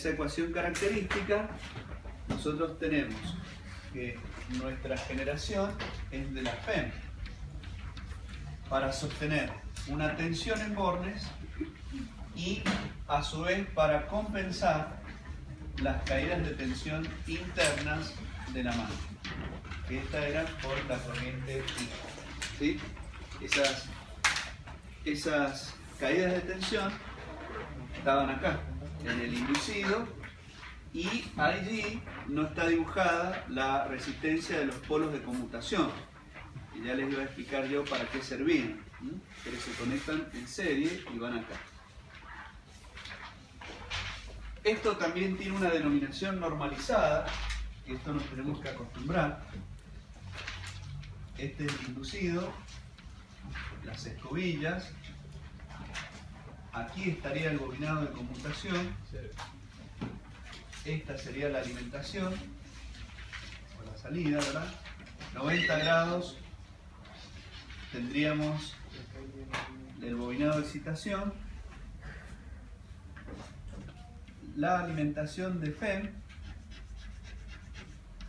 esa ecuación característica nosotros tenemos que nuestra generación es de la FEM para sostener una tensión en bornes y a su vez para compensar las caídas de tensión internas de la máquina, que esta era por la corriente I. ¿Sí? Esas caídas de tensión estaban acá, en el inducido, y allí no está dibujada la resistencia de los polos de conmutación, que ya les iba a explicar yo para qué servían, pero se conectan en serie y van acá. Esto también tiene una denominación normalizada, que esto nos tenemos que acostumbrar. Este es el inducido, las escobillas, aquí estaría el bobinado de conmutación, esta sería la alimentación, o la salida, ¿verdad? 90 grados tendríamos el bobinado de excitación, la alimentación de FEM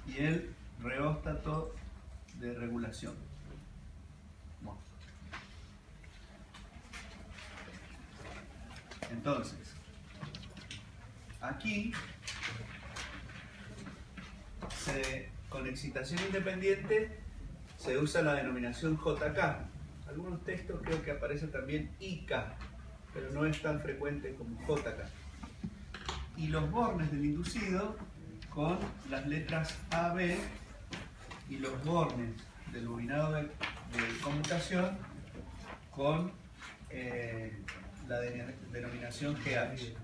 y el reóstato de regulación. Bueno. Entonces, aquí con excitación independiente se usa la denominación JK. Algunos textos creo que aparece también IK, pero no es tan frecuente como JK. Y los bornes del inducido con las letras AB y los bornes del bobinado de conmutación con la denominación GH.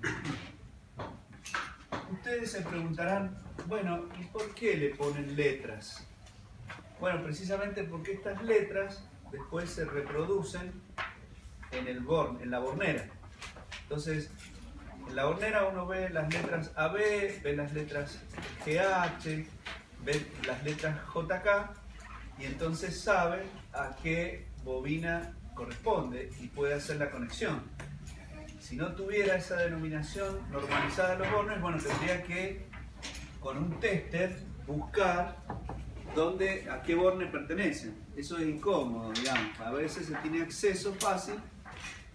Ustedes se preguntarán, bueno, ¿y por qué le ponen letras? Bueno, precisamente porque estas letras después se reproducen en la bornera. Entonces, en la bornera uno ve las letras AB, ve las letras GH, ve las letras JK y entonces sabe a qué bobina corresponde y puede hacer la conexión. Si no tuviera esa denominación normalizada de los bornes, bueno, tendría que con un tester buscar a qué borne pertenecen. Eso es incómodo, digamos. A veces se tiene acceso fácil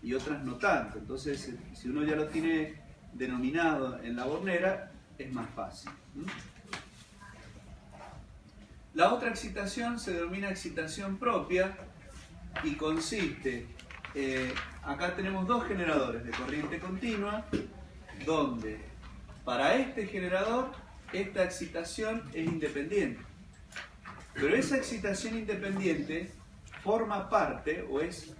y otras no tanto. Entonces, si uno ya lo tiene denominado en la bornera, es más fácil. La otra excitación se denomina excitación propia y consiste, acá tenemos dos generadores de corriente continua, donde para este generador esta excitación es independiente. Pero esa excitación independiente forma parte o es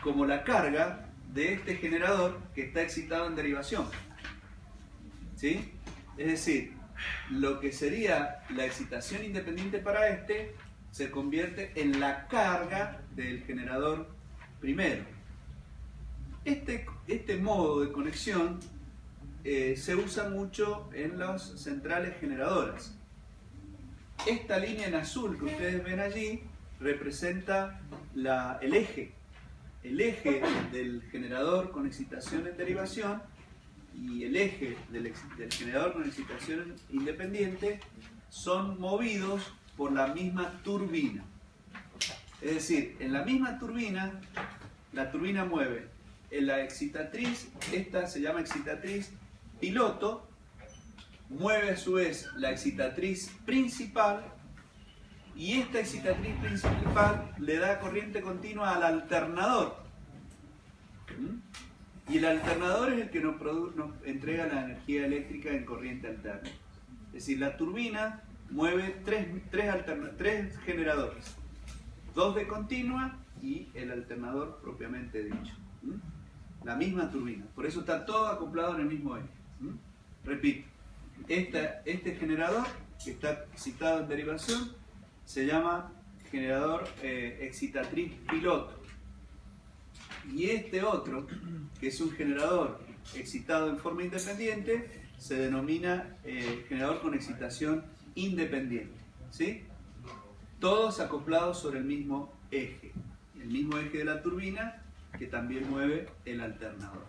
como la carga de este generador que está excitado en derivación. ¿Sí? Es decir, lo que sería la excitación independiente para este se convierte en la carga del generador primero. Este modo de conexión se usa mucho en las centrales generadoras. Esta línea en azul que ustedes ven allí representa el eje del generador con excitación en derivación y el eje del generador con excitación independiente son movidos por la misma turbina. Es decir, en la misma turbina, la turbina mueve la excitatriz, esta se llama excitatriz piloto, mueve a su vez la excitatriz principal y esta excitatriz principal le da corriente continua al alternador. Y el alternador es el que nos entrega la energía eléctrica en corriente alterna. Es decir, la turbina mueve tres generadores, dos de continua y el alternador propiamente dicho. La misma turbina, por eso está todo acoplado en el mismo eje. Repito, este generador que está excitado en derivación se llama generador excitatriz piloto. Y este otro, que es un generador excitado en forma independiente, se denomina generador con excitación independiente. ¿Sí? Todos acoplados sobre el mismo eje de la turbina que también mueve el alternador.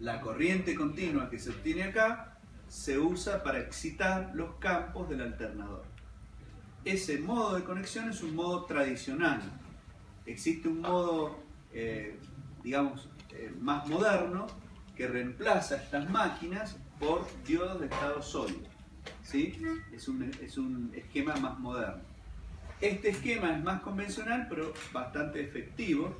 La corriente continua que se obtiene acá se usa para excitar los campos del alternador. Ese modo de conexión es un modo tradicional. Existe un modo, digamos, más moderno que reemplaza estas máquinas por diodos de estado sólido. ¿Sí? Es un esquema más moderno. Este esquema es más convencional, pero bastante efectivo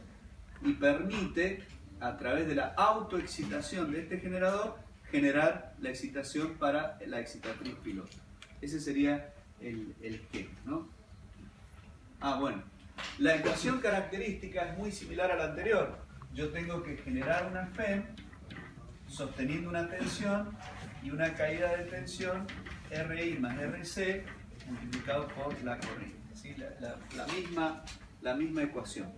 y permite, a través de la autoexcitación de este generador, generar la excitación para la excitatriz piloto. Ese sería el esquema, ¿no? Bueno, la ecuación característica es muy similar a la anterior. Yo tengo que generar una FEM sosteniendo una tensión y una caída de tensión RI más RC multiplicado por la corriente. ¿Sí? La misma ecuación.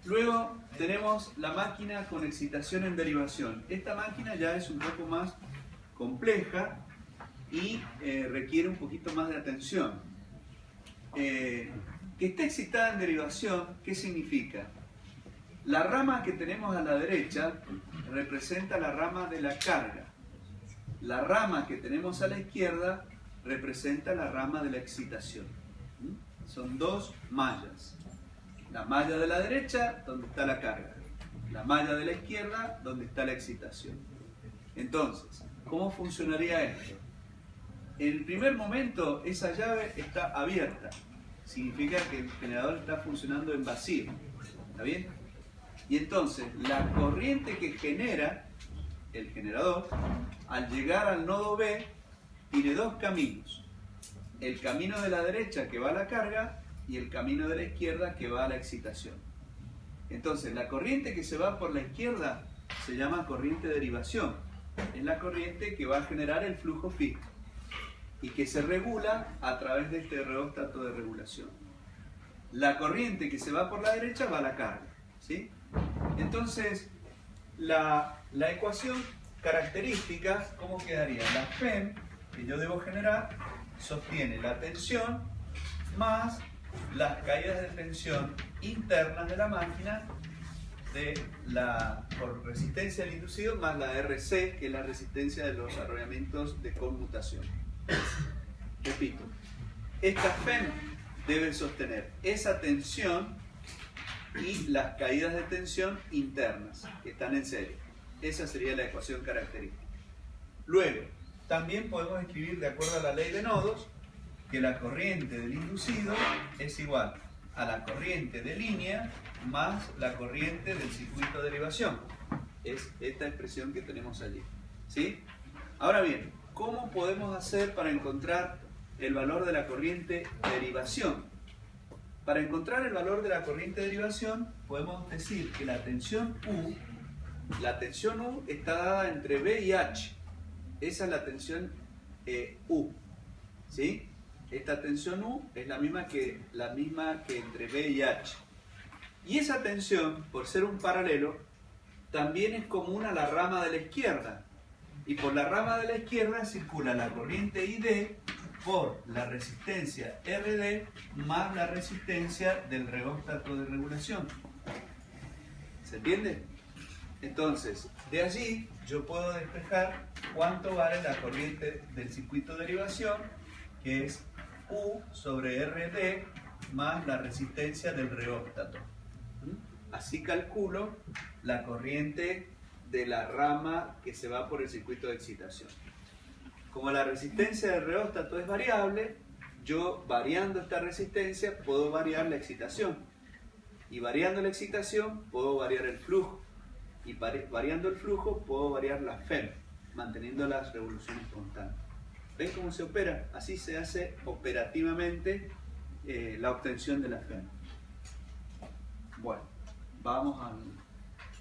Luego tenemos la máquina con excitación en derivación. Esta máquina ya es un poco más compleja y requiere un poquito más de atención. Que esté excitada en derivación, ¿qué significa? La rama que tenemos a la derecha representa la rama de la carga. La rama que tenemos a la izquierda representa la rama de la excitación. Son dos mallas. La malla de la derecha, donde está la carga. La malla de la izquierda, donde está la excitación. Entonces, ¿cómo funcionaría esto? En el primer momento, esa llave está abierta. Significa que el generador está funcionando en vacío. ¿Está bien? Y entonces, la corriente que genera el generador, al llegar al nodo B, tiene dos caminos. El camino de la derecha que va a la carga y el camino de la izquierda que va a la excitación. Entonces, la corriente que se va por la izquierda se llama corriente de derivación. Es la corriente que va a generar el flujo fijo y que se regula a través de este reóstato de regulación. La corriente que se va por la derecha va a la carga, ¿sí? Entonces, la ecuación característica, ¿cómo quedaría? La FEM que yo debo generar sostiene la tensión más las caídas de tensión internas de la máquina por resistencia del inducido más la RC, que es la resistencia de los arrollamientos de conmutación. Repito, esta FEM debe sostener esa tensión y las caídas de tensión internas que están en serie. Esa sería la ecuación característica. Luego, también podemos escribir, de acuerdo a la ley de nodos, que la corriente del inducido es igual a la corriente de línea más la corriente del circuito de derivación. Es esta expresión que tenemos allí, ¿sí? Ahora bien, ¿cómo podemos hacer para encontrar el valor de la corriente de derivación? Para encontrar el valor de la corriente de derivación, podemos decir que la tensión U está dada entre B y H. Esa es la tensión U, ¿sí? Esta tensión U es la misma que entre B y H. Y esa tensión, por ser un paralelo, también es común a la rama de la izquierda. Y por la rama de la izquierda circula la corriente ID por la resistencia RD más la resistencia del reóstato de regulación. ¿Se entiende? Entonces, de allí yo puedo despejar cuánto vale la corriente del circuito de derivación, que es U sobre RD más la resistencia del reóstato. Así calculo la corriente de la rama que se va por el circuito de excitación. Como la resistencia del reóstato es variable, yo variando esta resistencia puedo variar la excitación. Y variando la excitación puedo variar el flujo. Y variando el flujo puedo variar la FEM, manteniendo las revoluciones constantes. ¿Ven cómo se opera? Así se hace operativamente la obtención de la FEM. Bueno,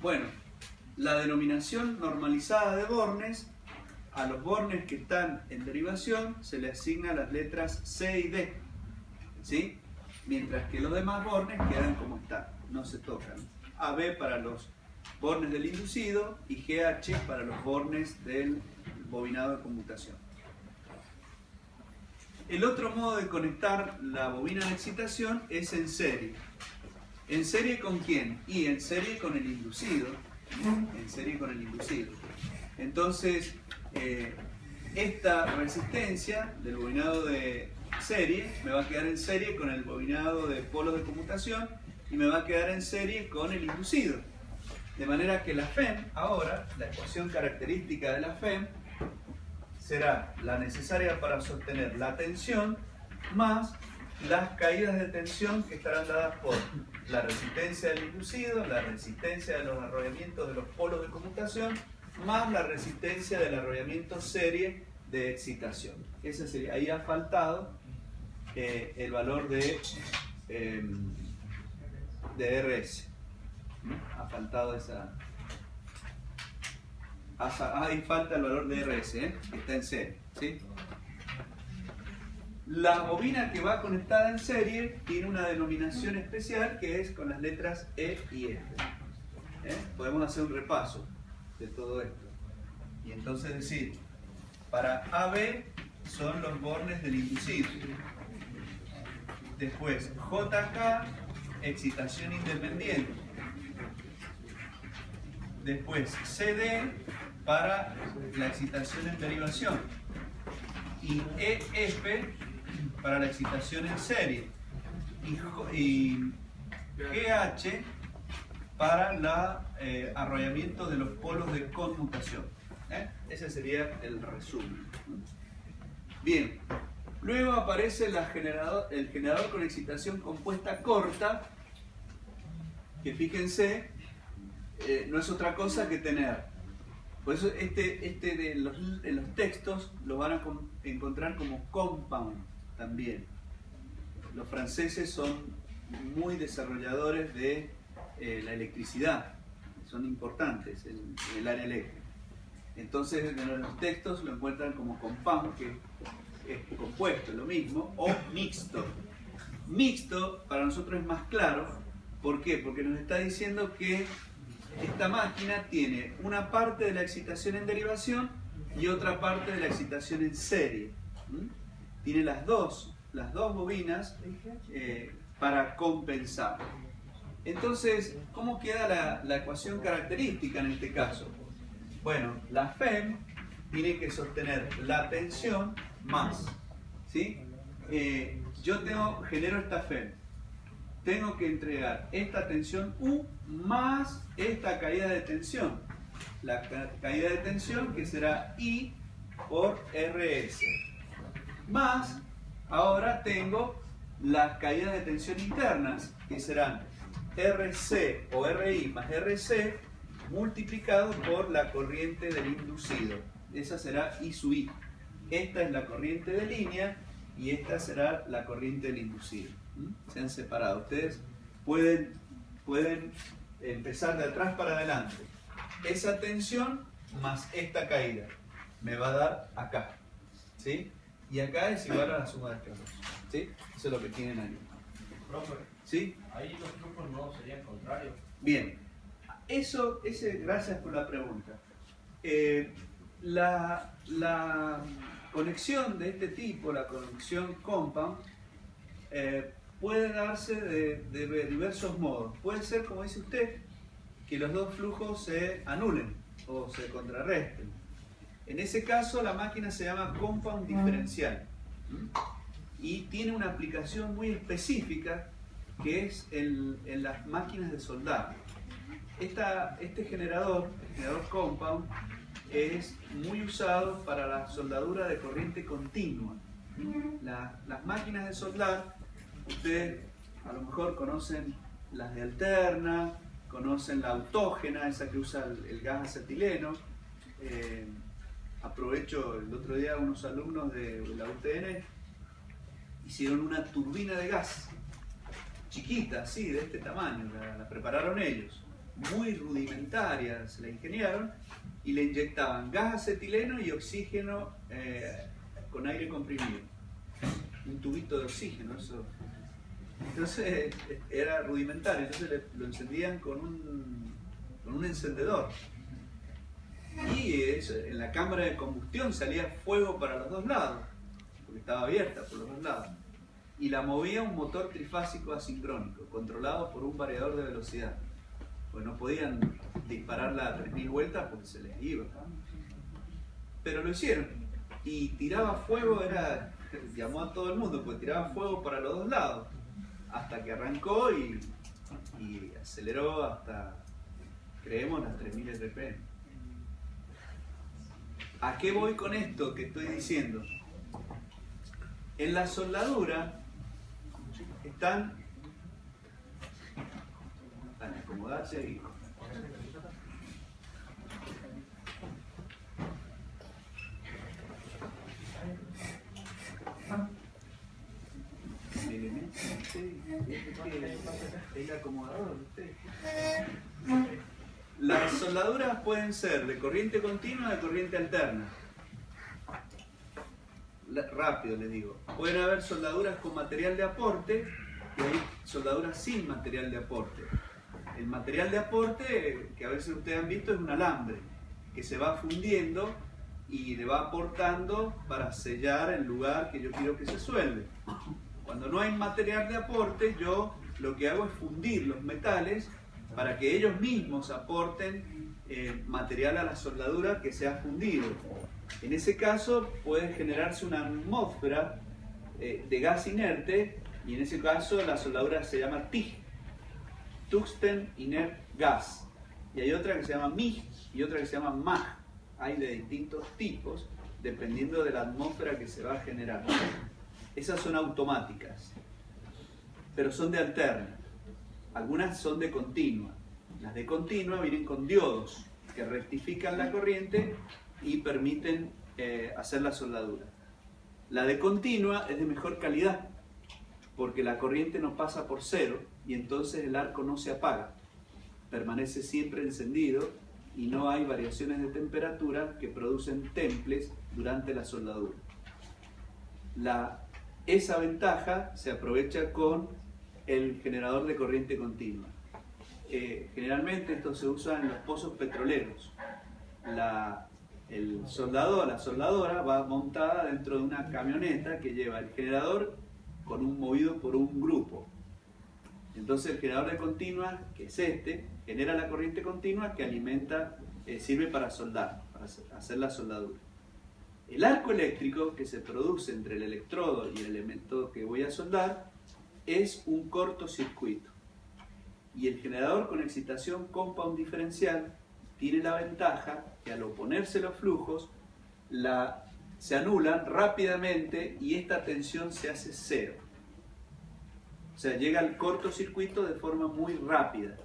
Bueno, la denominación normalizada de bornes, a los bornes que están en derivación se le asignan las letras C y D, ¿sí? Mientras que los demás bornes quedan como están, no se tocan. AB para los bornes del inducido y GH para los bornes del bobinado de conmutación. El otro modo de conectar la bobina de excitación es en serie. ¿En serie con quién? Y en serie con el inducido. En serie con el inducido. Entonces, esta resistencia del bobinado de serie me va a quedar en serie con el bobinado de polos de conmutación y me va a quedar en serie con el inducido. De manera que la FEM, ahora, la ecuación característica de la FEM, será la necesaria para sostener la tensión más las caídas de tensión que estarán dadas por la resistencia del inducido, la resistencia de los arrollamientos de los polos de conmutación, más la resistencia del arrollamiento serie de excitación. Ese sería, ahí ha faltado el valor de RS. Ha faltado esa... Ahí falta el valor de RS, que está en serie, ¿sí? La bobina que va conectada en serie tiene una denominación especial que es con las letras E y F. Podemos hacer un repaso de todo esto. Y entonces decir, para AB son los bornes del inducido. Después, JK, excitación independiente. Después, CD para la excitación en derivación. Y EF para la excitación en serie. Y GH para el arrollamiento de los polos de conmutación. Ese sería el resumen. Bien, luego aparece el generador con excitación compuesta corta, que fíjense, no es otra cosa que tener. Por eso en los textos lo van a encontrar como compound también. Los franceses son muy desarrolladores de la electricidad, son importantes en el área eléctrica. Entonces en los textos lo encuentran como compound, que es compuesto, lo mismo, o mixto. Mixto para nosotros es más claro. ¿Por qué? Porque nos está diciendo que esta máquina tiene una parte de la excitación en derivación y otra parte de la excitación en serie. Tiene las dos bobinas para compensar. Entonces, ¿cómo queda la ecuación característica en este caso? Bueno, la FEM tiene que sostener la tensión más, ¿sí? Yo genero esta FEM. Tengo que entregar esta tensión U más esta caída de tensión. La caída de tensión que será I por RS. Más, ahora tengo las caídas de tensión internas que serán RC o RI más RC multiplicado por la corriente del inducido. Esa será I sub I. Esta es la corriente de línea y esta será la corriente del inducido. Se han separado. Ustedes pueden empezar de atrás para adelante. Esa tensión más esta caída me va a dar acá, ¿sí? Y acá es igual a la suma de estos dos, ¿sí? Eso es lo que tienen ahí. Profe, ¿sí? ahí los flujos no serían contrarios. Bien. Gracias por la pregunta. La conexión de este tipo, la conexión compound, puede darse de diversos modos. Puede ser, como dice usted, que los dos flujos se anulen o se contrarresten. En ese caso, la máquina se llama compound diferencial y tiene una aplicación muy específica que es en las máquinas de soldar. Este generador, el generador compound, es muy usado para la soldadura de corriente continua. Las máquinas de soldar, ustedes a lo mejor conocen las de alterna, conocen la autógena, esa que usa el gas acetileno. Aprovecho, el otro día unos alumnos de la UTN hicieron una turbina de gas, chiquita, así, de este tamaño, la prepararon ellos. Muy rudimentaria, se la ingeniaron y le inyectaban gas acetileno y oxígeno con aire comprimido. Un tubito de oxígeno, eso. Entonces era rudimentario, entonces lo encendían con un encendedor. Y en la cámara de combustión salía fuego para los dos lados, porque estaba abierta por los dos lados. y la movía un motor trifásico asincrónico, controlado por un variador de velocidad. Pues no podían dispararla a 3000 vueltas porque se les iba. Pero lo hicieron. Y tiraba fuego, llamó a todo el mundo, porque tiraba fuego para los dos lados. Hasta que arrancó y aceleró hasta, creemos, las 3000 RPM. ¿A qué voy con esto que estoy diciendo? En la soldadura están acomodarse y el acomodador. Las soldaduras pueden ser de corriente continua o de corriente alterna. Rápido les digo. Pueden haber soldaduras con material de aporte y hay soldaduras sin material de aporte. El material de aporte, que a veces ustedes han visto, es un alambre que se va fundiendo y le va aportando para sellar el lugar que yo quiero que se suelde. Cuando no hay material de aporte, yo lo que hago es fundir los metales para que ellos mismos aporten material a la soldadura que se ha fundido. En ese caso puede generarse una atmósfera de gas inerte, y en ese caso la soldadura se llama TIG, Tungsten Inert Gas, y hay otra que se llama MIG y otra que se llama MAG. Hay de distintos tipos dependiendo de la atmósfera que se va a generar. Esas son automáticas, pero son de alterna. Algunas son de continua. Las de continua vienen con diodos que rectifican la corriente y permiten hacer la soldadura. La de continua es de mejor calidad porque la corriente no pasa por cero y entonces el arco no se apaga. Permanece siempre encendido y no hay variaciones de temperatura que producen temples durante la soldadura. Esa ventaja se aprovecha con el generador de corriente continua. Generalmente esto se usa en los pozos petroleros. La soldadora va montada dentro de una camioneta que lleva el generador movido por un grupo. Entonces el generador de continua, que es genera la corriente continua que alimenta, sirve para soldar, para hacer la soldadura. El arco eléctrico que se produce entre el electrodo y el elemento que voy a soldar es un cortocircuito. Y el generador con excitación compound diferencial tiene la ventaja que al oponerse los flujos se anulan rápidamente y esta tensión se hace cero. O sea, llega al cortocircuito de forma muy rápida.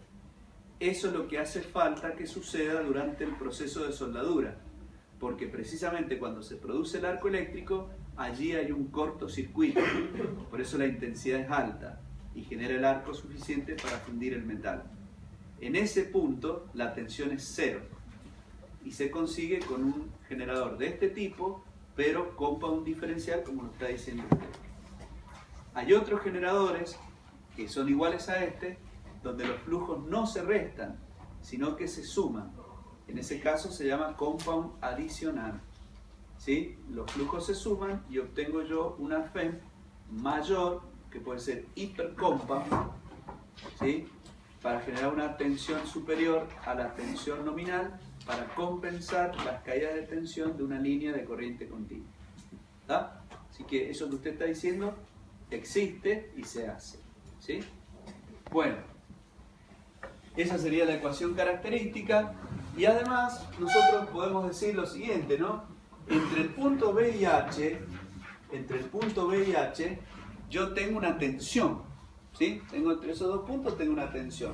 Eso es lo que hace falta que suceda durante el proceso de soldadura, porque precisamente cuando se produce el arco eléctrico, allí hay un cortocircuito, por eso la intensidad es alta y genera el arco suficiente para fundir el metal. En ese punto la tensión es cero y se consigue con un generador de este tipo, pero compound diferencial, como lo está diciendo usted. Hay otros generadores que son iguales a donde los flujos no se restan, sino que se suman. En ese caso se llama compound adicional. ¿Sí? Los flujos se suman y obtengo yo una FEM mayor, que puede ser hipercompound, ¿sí? Para generar una tensión superior a la tensión nominal para compensar las caídas de tensión de una línea de corriente continua. ¿Está? Así que eso que usted está diciendo existe y se hace. ¿Sí? Bueno, esa sería la ecuación característica. Y además nosotros podemos decir lo siguiente, ¿no? Entre el punto B y H, yo tengo una tensión, ¿sí? Entre esos dos puntos tengo una tensión.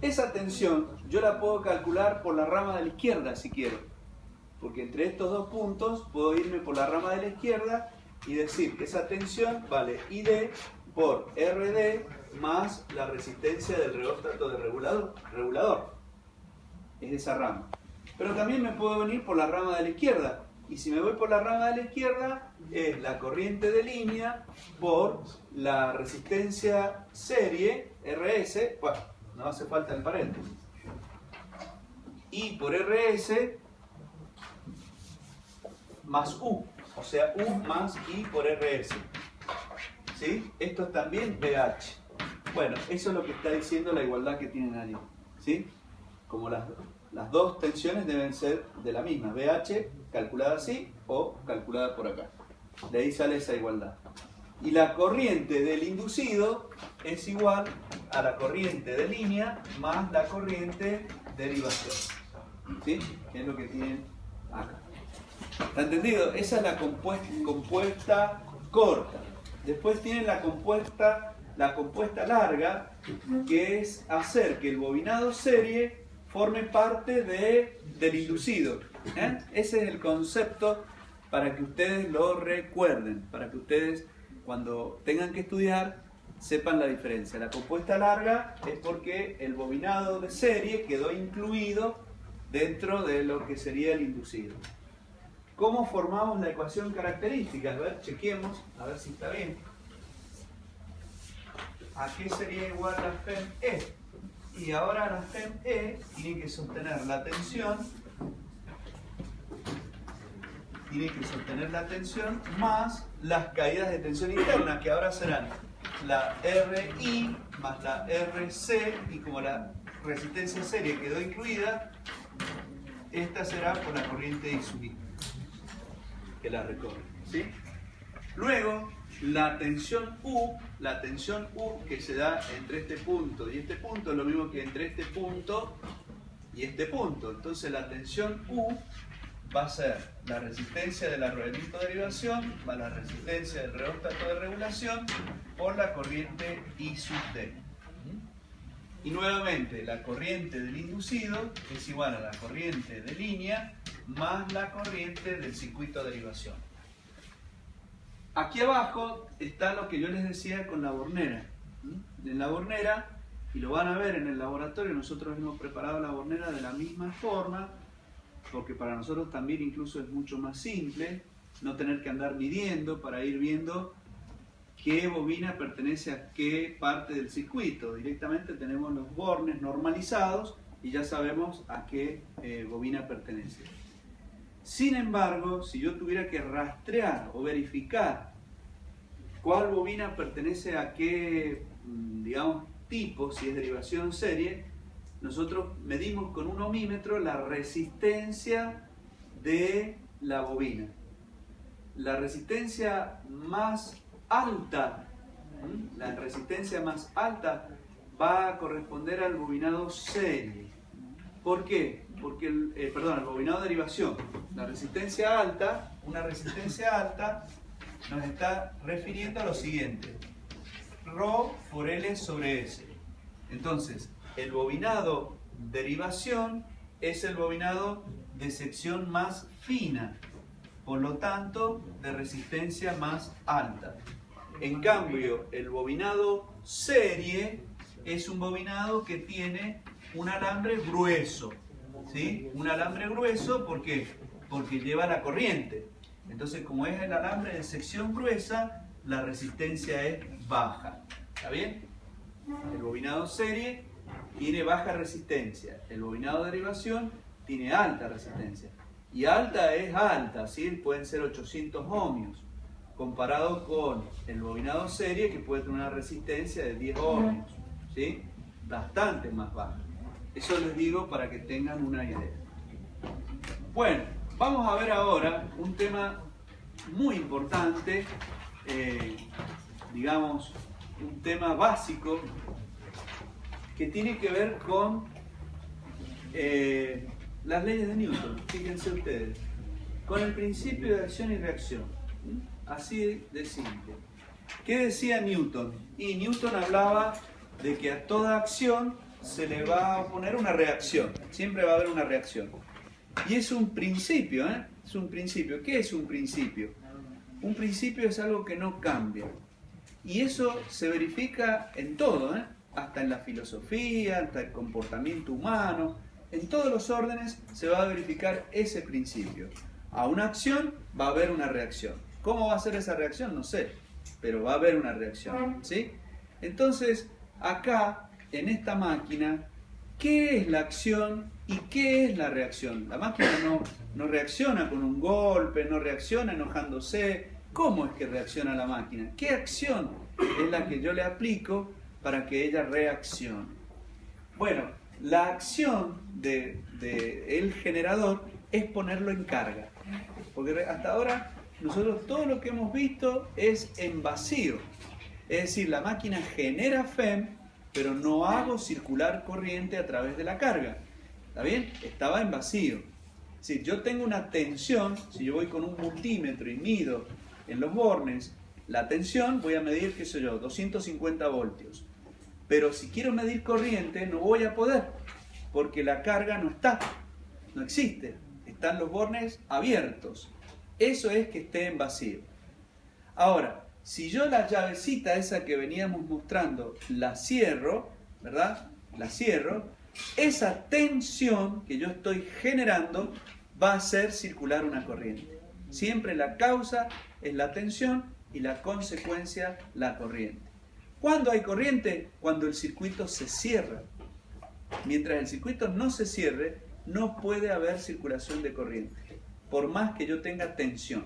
Esa tensión yo la puedo calcular por la rama de la izquierda si quiero, porque entre estos dos puntos puedo irme por la rama de la izquierda y decir que esa tensión vale ID por RD más la resistencia del reóstato de regulador. Es esa rama. Pero también me puedo venir por la rama de la izquierda. Y si me voy por la rama de la izquierda, es la corriente de línea por la resistencia serie, RS, bueno, no hace falta el paréntesis. I por RS más U, o sea, U más I por RS. ¿sí? Esto es también BH. Bueno, eso es lo que está diciendo la igualdad que tienen ahí, ¿sí? Como las dos tensiones deben ser de la misma, BH calculada así o calculada por acá. De ahí sale esa igualdad. Y la corriente del inducido es igual a la corriente de línea más la corriente de derivación, ¿sí? Que es lo que tienen acá. ¿Está entendido? Esa es la compuesta corta. Después tienen la compuesta larga, que es hacer que el bobinado serie forme parte del inducido. Ese es el concepto para que ustedes lo recuerden, para que ustedes cuando tengan que estudiar sepan la diferencia. La compuesta larga es porque el bobinado de serie quedó incluido dentro de lo que sería el inducido. ¿Cómo formamos la ecuación característica? A ver, chequeemos, a ver si está bien. ¿A qué sería igual la FEM-E? Y ahora la FEM-E tiene que sostener la tensión, más las caídas de tensión interna, que ahora serán la RI más la RC, y como la resistencia serie quedó incluida, esta será por la corriente I sub I que la recorre, ¿sí? Luego, la tensión U que se da entre este punto y este punto es lo mismo que entre este punto y este punto. Entonces la tensión U va a ser la resistencia del arrollamiento de derivación más la resistencia del reóstato de regulación por la corriente I sub D. Y nuevamente la corriente del inducido es igual a la corriente de línea más la corriente del circuito de derivación. Aquí abajo está lo que yo les decía con la bornera. En la bornera, y lo van a ver en el laboratorio, nosotros hemos preparado la bornera de la misma forma, porque para nosotros también incluso es mucho más simple no tener que andar midiendo para ir viendo qué bobina pertenece a qué parte del circuito. Directamente tenemos los bornes normalizados y ya sabemos a qué bobina pertenece. Sin embargo, si yo tuviera que rastrear o verificar cuál bobina pertenece a qué, digamos, tipo, si es derivación serie, nosotros medimos con un ohmímetro la resistencia de la bobina. La resistencia más alta, va a corresponder al bobinado serie. ¿Por qué? Porque el bobinado de derivación. La resistencia alta, una resistencia alta, nos está refiriendo a lo siguiente: Rho por L sobre S. Entonces, el bobinado derivación es el bobinado de sección más fina, por lo tanto, de resistencia más alta. En cambio, el bobinado serie es un bobinado que tiene un alambre grueso, ¿sí? Un alambre grueso, ¿por qué? Porque lleva la corriente. Entonces, como es el alambre de sección gruesa, la resistencia es baja. ¿Está bien? El bobinado serie tiene baja resistencia. El bobinado de derivación tiene alta resistencia. Y alta es alta, ¿sí? Pueden ser 800 ohmios, comparado con el bobinado serie, que puede tener una resistencia de 10 ohmios, ¿sí? Bastante más baja. Eso les digo para que tengan una idea. Bueno, vamos a ver ahora un tema muy importante, digamos, un tema básico que tiene que ver con las leyes de Newton. Fíjense ustedes, con el principio de acción y reacción, así de simple. ¿Qué decía Newton? Y Newton hablaba de que a toda acción se le va a oponer una reacción, siempre va a haber una reacción. Y es un principio, ¿eh? Es un principio. ¿Qué es un principio? Un principio es algo que no cambia. Y eso se verifica en todo, ¿eh? Hasta en la filosofía, hasta el comportamiento humano. En todos los órdenes se va a verificar ese principio. A una acción va a haber una reacción. ¿Cómo va a ser esa reacción? No sé, pero va a haber una reacción, ¿sí? Entonces, acá, en esta máquina, ¿qué es la acción y qué es la reacción? La máquina no reacciona con un golpe, no reacciona enojándose. ¿Cómo es que reacciona la máquina? ¿Qué acción es la que yo le aplico para que ella reaccione. Bueno, la acción del generador es ponerlo en carga. Porque hasta ahora nosotros todo lo que hemos visto es en vacío. Es decir, la máquina genera FEM, pero no hago circular corriente a través de la carga. ¿Está bien? Estaba en vacío. Si yo tengo una tensión, si yo voy con un multímetro y mido en los bornes la tensión, voy a medir, qué sé yo, 250 voltios. Pero si quiero medir corriente, no voy a poder, porque la carga no está, no existe. Están los bornes abiertos. Eso es que esté en vacío. Ahora, si yo la llavecita esa que veníamos mostrando la cierro, ¿verdad? La cierro, esa tensión que yo estoy generando va a hacer circular una corriente. Siempre la causa es la tensión y la consecuencia la corriente. ¿Cuándo hay corriente? Cuando el circuito se cierra. Mientras el circuito no se cierre, no puede haber circulación de corriente, por más que yo tenga tensión.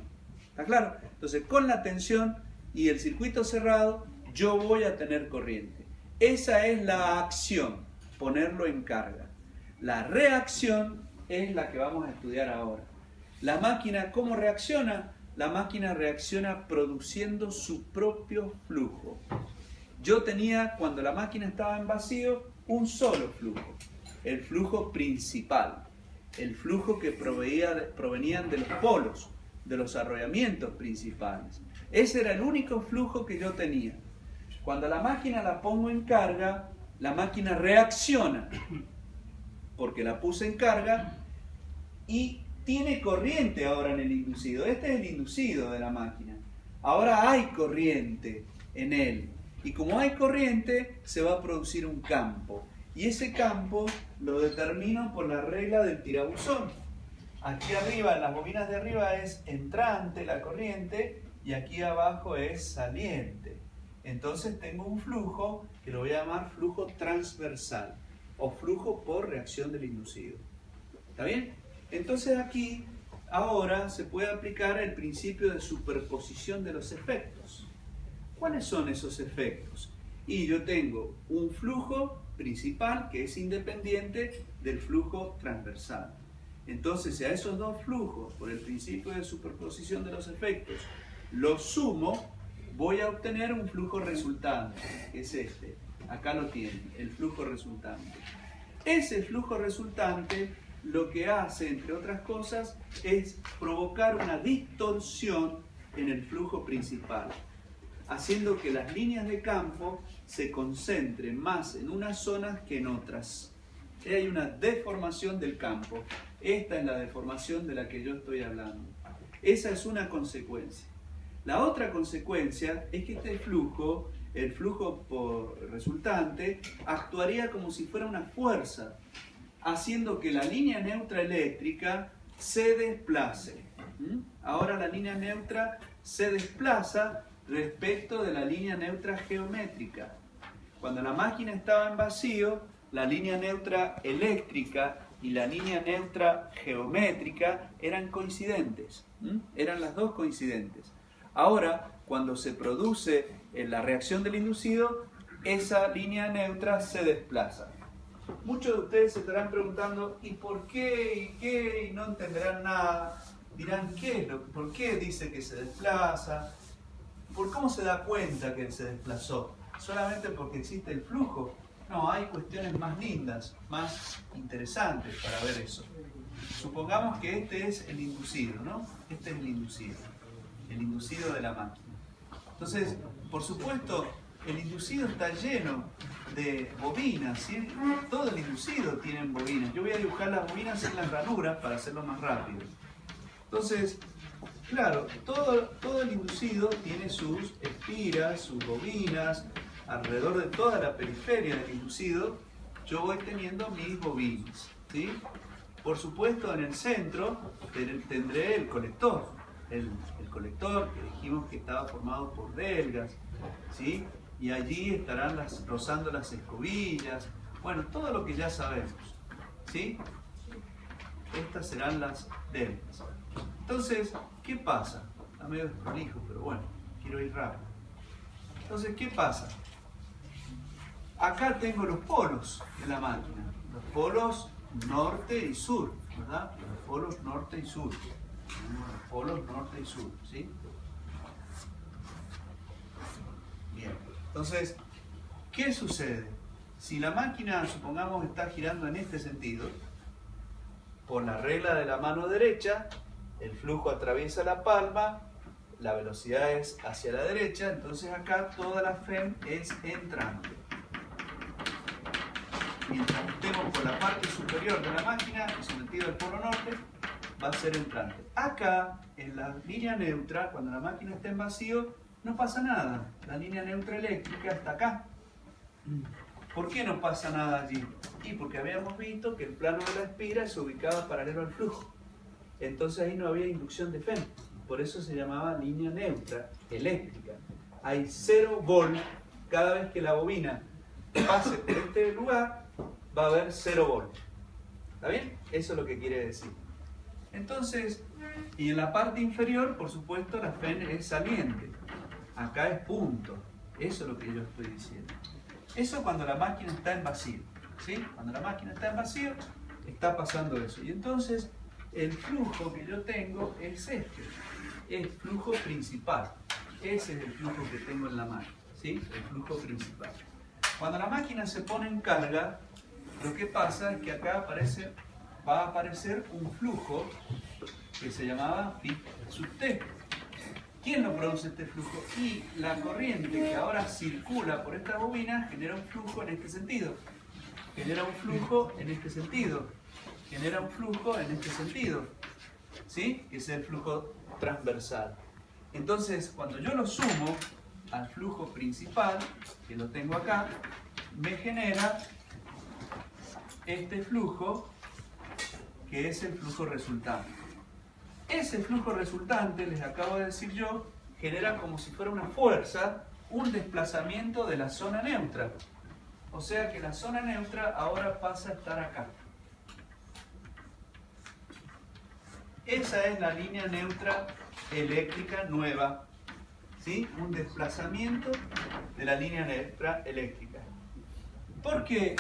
¿Está claro? Entonces, con la tensión y el circuito cerrado, yo voy a tener corriente. Esa es la acción, ponerlo en carga. La reacción es la que vamos a estudiar ahora. La máquina, ¿cómo reacciona? La máquina reacciona produciendo su propio flujo. Yo tenía, cuando la máquina estaba en vacío, un solo flujo, el flujo principal, el flujo que provenían de los polos, de los arrollamientos principales. Ese era el único flujo que yo tenía. Cuando la máquina la pongo en carga, la máquina reacciona, porque la puse en carga y tiene corriente ahora en el inducido. Este es el inducido de la máquina. Ahora hay corriente en él. Y como hay corriente, se va a producir un campo. Y ese campo lo determino por la regla del tirabuzón. Aquí arriba, en las bobinas de arriba, es entrante la corriente y aquí abajo es saliente. Entonces tengo un flujo que lo voy a llamar flujo transversal o flujo por reacción del inducido. ¿Está bien? Entonces aquí, ahora, se puede aplicar el principio de superposición de los efectos. ¿Cuáles son esos efectos? Y yo tengo un flujo principal que es independiente del flujo transversal. Entonces, si a esos dos flujos, por el principio de superposición de los efectos, los sumo, voy a obtener un flujo resultante, que es este. Acá lo tienen, el flujo resultante. Ese flujo resultante lo que hace, entre otras cosas, es provocar una distorsión en el flujo principal, haciendo que las líneas de campo se concentren más en unas zonas que en otras. Hay una deformación del campo. Esta es la deformación de la que yo estoy hablando. Esa es una consecuencia. La otra consecuencia es que este flujo, el flujo por resultante, actuaría como si fuera una fuerza, haciendo que la línea neutra eléctrica se desplace. Ahora la línea neutra se desplaza respecto de la línea neutra geométrica. Cuando la máquina estaba en vacío, la línea neutra eléctrica y la línea neutra geométrica eran coincidentes. Eran las dos coincidentes. Ahora, cuando se produce la reacción del inducido, esa línea neutra se desplaza. Muchos de ustedes se estarán preguntando, ¿y por qué? ¿Y qué? Y no entenderán nada. Dirán, ¿por qué dice que se desplaza? ¿Por cómo se da cuenta que se desplazó? ¿Solamente porque existe el flujo? No, hay cuestiones más lindas, más interesantes para ver eso. Supongamos que este es el inducido, ¿no? Este es el inducido de la máquina. Entonces, por supuesto, el inducido está lleno de bobinas, ¿sí? Todo el inducido tiene bobinas. Yo voy a dibujar las bobinas en las ranuras para hacerlo más rápido. Entonces, claro, todo el inducido tiene sus espiras, sus bobinas. Alrededor de toda la periferia del inducido, yo voy teniendo mis bobinas, ¿sí? Por supuesto, en el centro tendré el colector. El colector que dijimos que estaba formado por delgas, ¿sí? Y allí estarán rozando las escobillas. Bueno, todo lo que ya sabemos, ¿sí? Estas serán las delgas. Entonces, ¿qué pasa? Está medio desprolijo, pero bueno, quiero ir rápido. Entonces, ¿qué pasa? Acá tengo los polos de la máquina, los polos norte y sur, ¿verdad? Los polos norte y sur. Los polos norte y sur, ¿sí? Bien, entonces, ¿qué sucede? Si la máquina, supongamos, está girando en este sentido, por la regla de la mano derecha, el flujo atraviesa la palma, la velocidad es hacia la derecha, entonces acá toda la FEM es entrante. Mientras estemos por la parte superior de la máquina, en sentido del polo norte, va a ser entrante. Acá, en la línea neutra, cuando la máquina está en vacío, no pasa nada. La línea neutra eléctrica está acá. ¿Por qué no pasa nada allí? Y porque habíamos visto que el plano de la espira se ubicaba paralelo al flujo. Entonces ahí no había inducción de FEM. Por eso se llamaba línea neutra eléctrica. Hay 0 volt cada vez que la bobina pase por este lugar, va a haber 0 volt. ¿Está bien? Eso es lo que quiere decir. Entonces, y en la parte inferior, por supuesto, la FEM es saliente. Acá es punto. Eso es lo que yo estoy diciendo. Eso cuando la máquina está en vacío. ¿Sí? Cuando la máquina está en vacío, está pasando eso. Y entonces, el flujo que yo tengo es este. Es flujo principal. Ese es el flujo que tengo en la máquina. ¿Sí? El flujo principal. Cuando la máquina se pone en carga, lo que pasa es que acá va a aparecer un flujo que se llamaba phi sub t. ¿Quién lo produce este flujo? Y la corriente que ahora circula por esta bobina genera un flujo en este sentido. Genera un flujo en este sentido. Genera un flujo en este sentido. ¿Sí? Que es el flujo transversal. Entonces, cuando yo lo sumo al flujo principal, que lo tengo acá, me genera este flujo, que es el flujo resultante. Ese flujo resultante, les acabo de decir yo, genera como si fuera una fuerza, un desplazamiento de la zona neutra. O sea que la zona neutra ahora pasa a estar acá. Esa es la línea neutra eléctrica nueva. ¿Sí? Un desplazamiento de la línea neutra eléctrica. ¿Por qué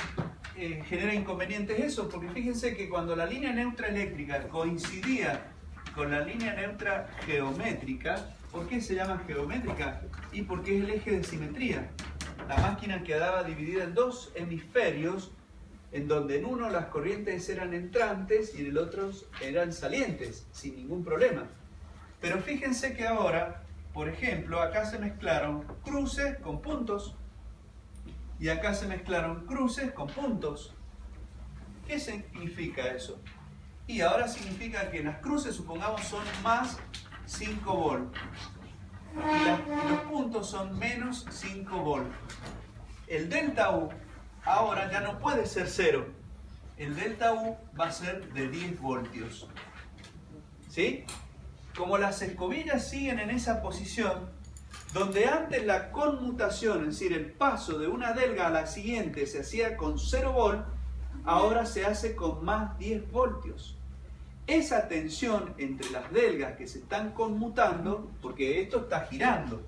genera inconvenientes eso? Porque fíjense que cuando la línea neutra eléctrica coincidía con la línea neutra geométrica, ¿por qué se llama geométrica? Y porque es el eje de simetría. La máquina quedaba dividida en dos hemisferios, en donde en uno las corrientes eran entrantes y en el otro eran salientes, sin ningún problema. Pero fíjense que ahora, por ejemplo, acá se mezclaron cruces con puntos y acá se mezclaron cruces con puntos. ¿Qué significa eso? Y ahora significa que las cruces, supongamos, son más 5 volt y los puntos son menos 5 volt. El delta U ahora ya no puede ser 0. El delta U va a ser de 10 voltios. ¿Sí? Como las escobillas siguen en esa posición, donde antes la conmutación, es decir, el paso de una delga a la siguiente se hacía con 0 volt, ahora se hace con más 10 voltios. Esa tensión entre las delgas que se están conmutando, porque esto está girando,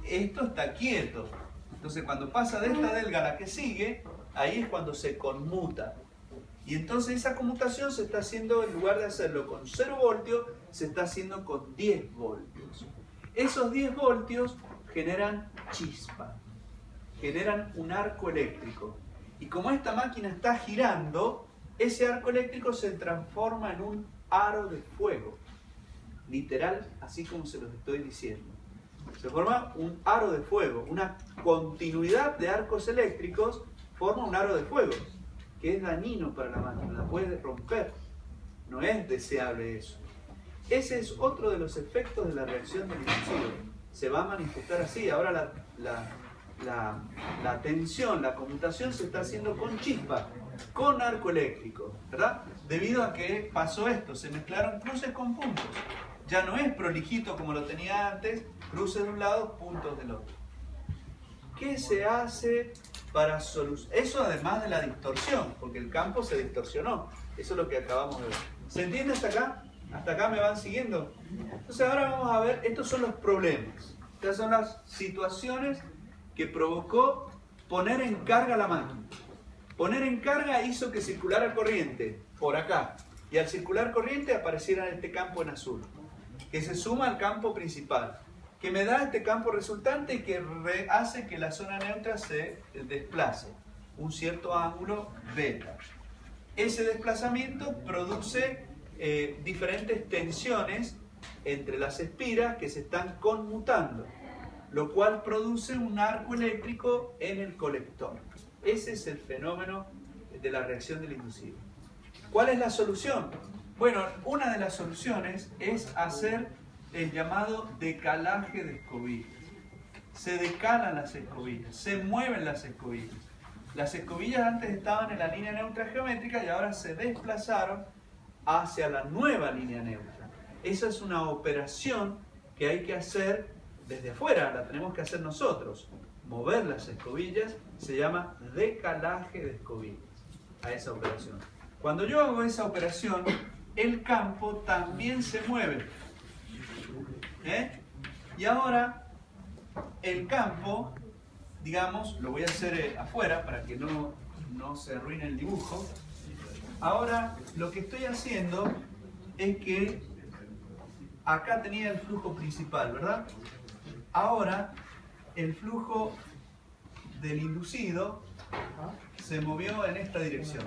esto está quieto. Entonces cuando pasa de esta delga a la que sigue, ahí es cuando se conmuta. Y entonces esa conmutación se está haciendo, en lugar de hacerlo con 0 voltios, se está haciendo con 10 voltios. Esos 10 voltios generan chispa, generan un arco eléctrico. Y como esta máquina está girando, ese arco eléctrico se transforma en un aro de fuego. Literal, así como se los estoy diciendo. Se forma un aro de fuego. Una continuidad de arcos eléctricos forma un aro de fuego, que es dañino para la máquina, la puede romper. No es deseable eso. Ese es otro de los efectos de la reacción del inducido. Se va a manifestar así. Ahora la tensión, la conmutación se está haciendo con chispa, con arco eléctrico, ¿verdad? Debido a que pasó esto, se mezclaron cruces con puntos. Ya no es prolijito como lo tenía antes, cruces de un lado, puntos del otro. ¿Qué se hace para solucionar? Eso además de la distorsión, porque el campo se distorsionó. Eso es lo que acabamos de ver. ¿Se entiende hasta acá? ¿Hasta acá me van siguiendo? Entonces ahora vamos a ver, estos son los problemas. Estas son las situaciones que provocó poner en carga la máquina. Poner en carga hizo que circulara corriente por acá, y al circular corriente apareciera este campo en azul, que se suma al campo principal, que me da este campo resultante y que hace que la zona neutra se desplace un cierto ángulo beta. Ese desplazamiento produce diferentes tensiones entre las espiras que se están conmutando, lo cual produce un arco eléctrico en el colector. Ese es el fenómeno de la reacción del inducido. ¿Cuál es la solución? Bueno, una de las soluciones es hacer el llamado decalaje de escobillas. Se decalan las escobillas, se mueven las escobillas. Las escobillas antes estaban en la línea neutra geométrica y ahora se desplazaron hacia la nueva línea neutra. Esa es una operación que hay que hacer desde afuera, la tenemos que hacer nosotros. Mover las escobillas se llama decalaje de escobillas a esa operación. Cuando yo hago esa operación, el campo también se mueve. Y ahora el campo, digamos, lo voy a hacer afuera para que no se arruine el dibujo. Ahora lo que estoy haciendo es que acá tenía el flujo principal, ¿verdad? Ahora el flujo del inducido se movió en esta dirección,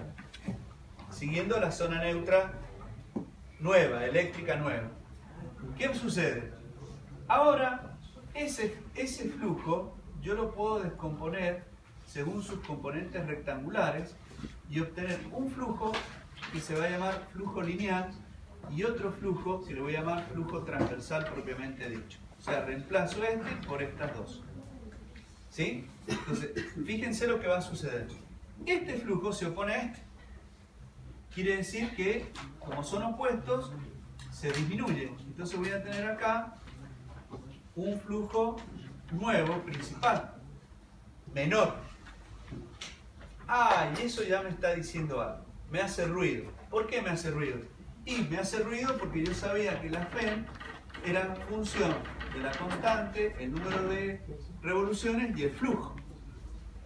siguiendo la zona neutra nueva, eléctrica nueva. ¿Qué sucede? Ahora ese flujo yo lo puedo descomponer según sus componentes rectangulares y obtener un flujo que se va a llamar flujo lineal y otro flujo que le voy a llamar flujo transversal propiamente dicho. O sea, reemplazo este por estas dos. ¿Sí? Entonces, fíjense lo que va a suceder. Este flujo se opone a este. Quiere decir que, como son opuestos, se disminuye. Entonces voy a tener acá un flujo nuevo, principal, menor. Ah, y eso ya me está diciendo algo. Me hace ruido. ¿Por qué me hace ruido? Y me hace ruido porque yo sabía que la FEM era función de la constante, el número de revoluciones y el flujo.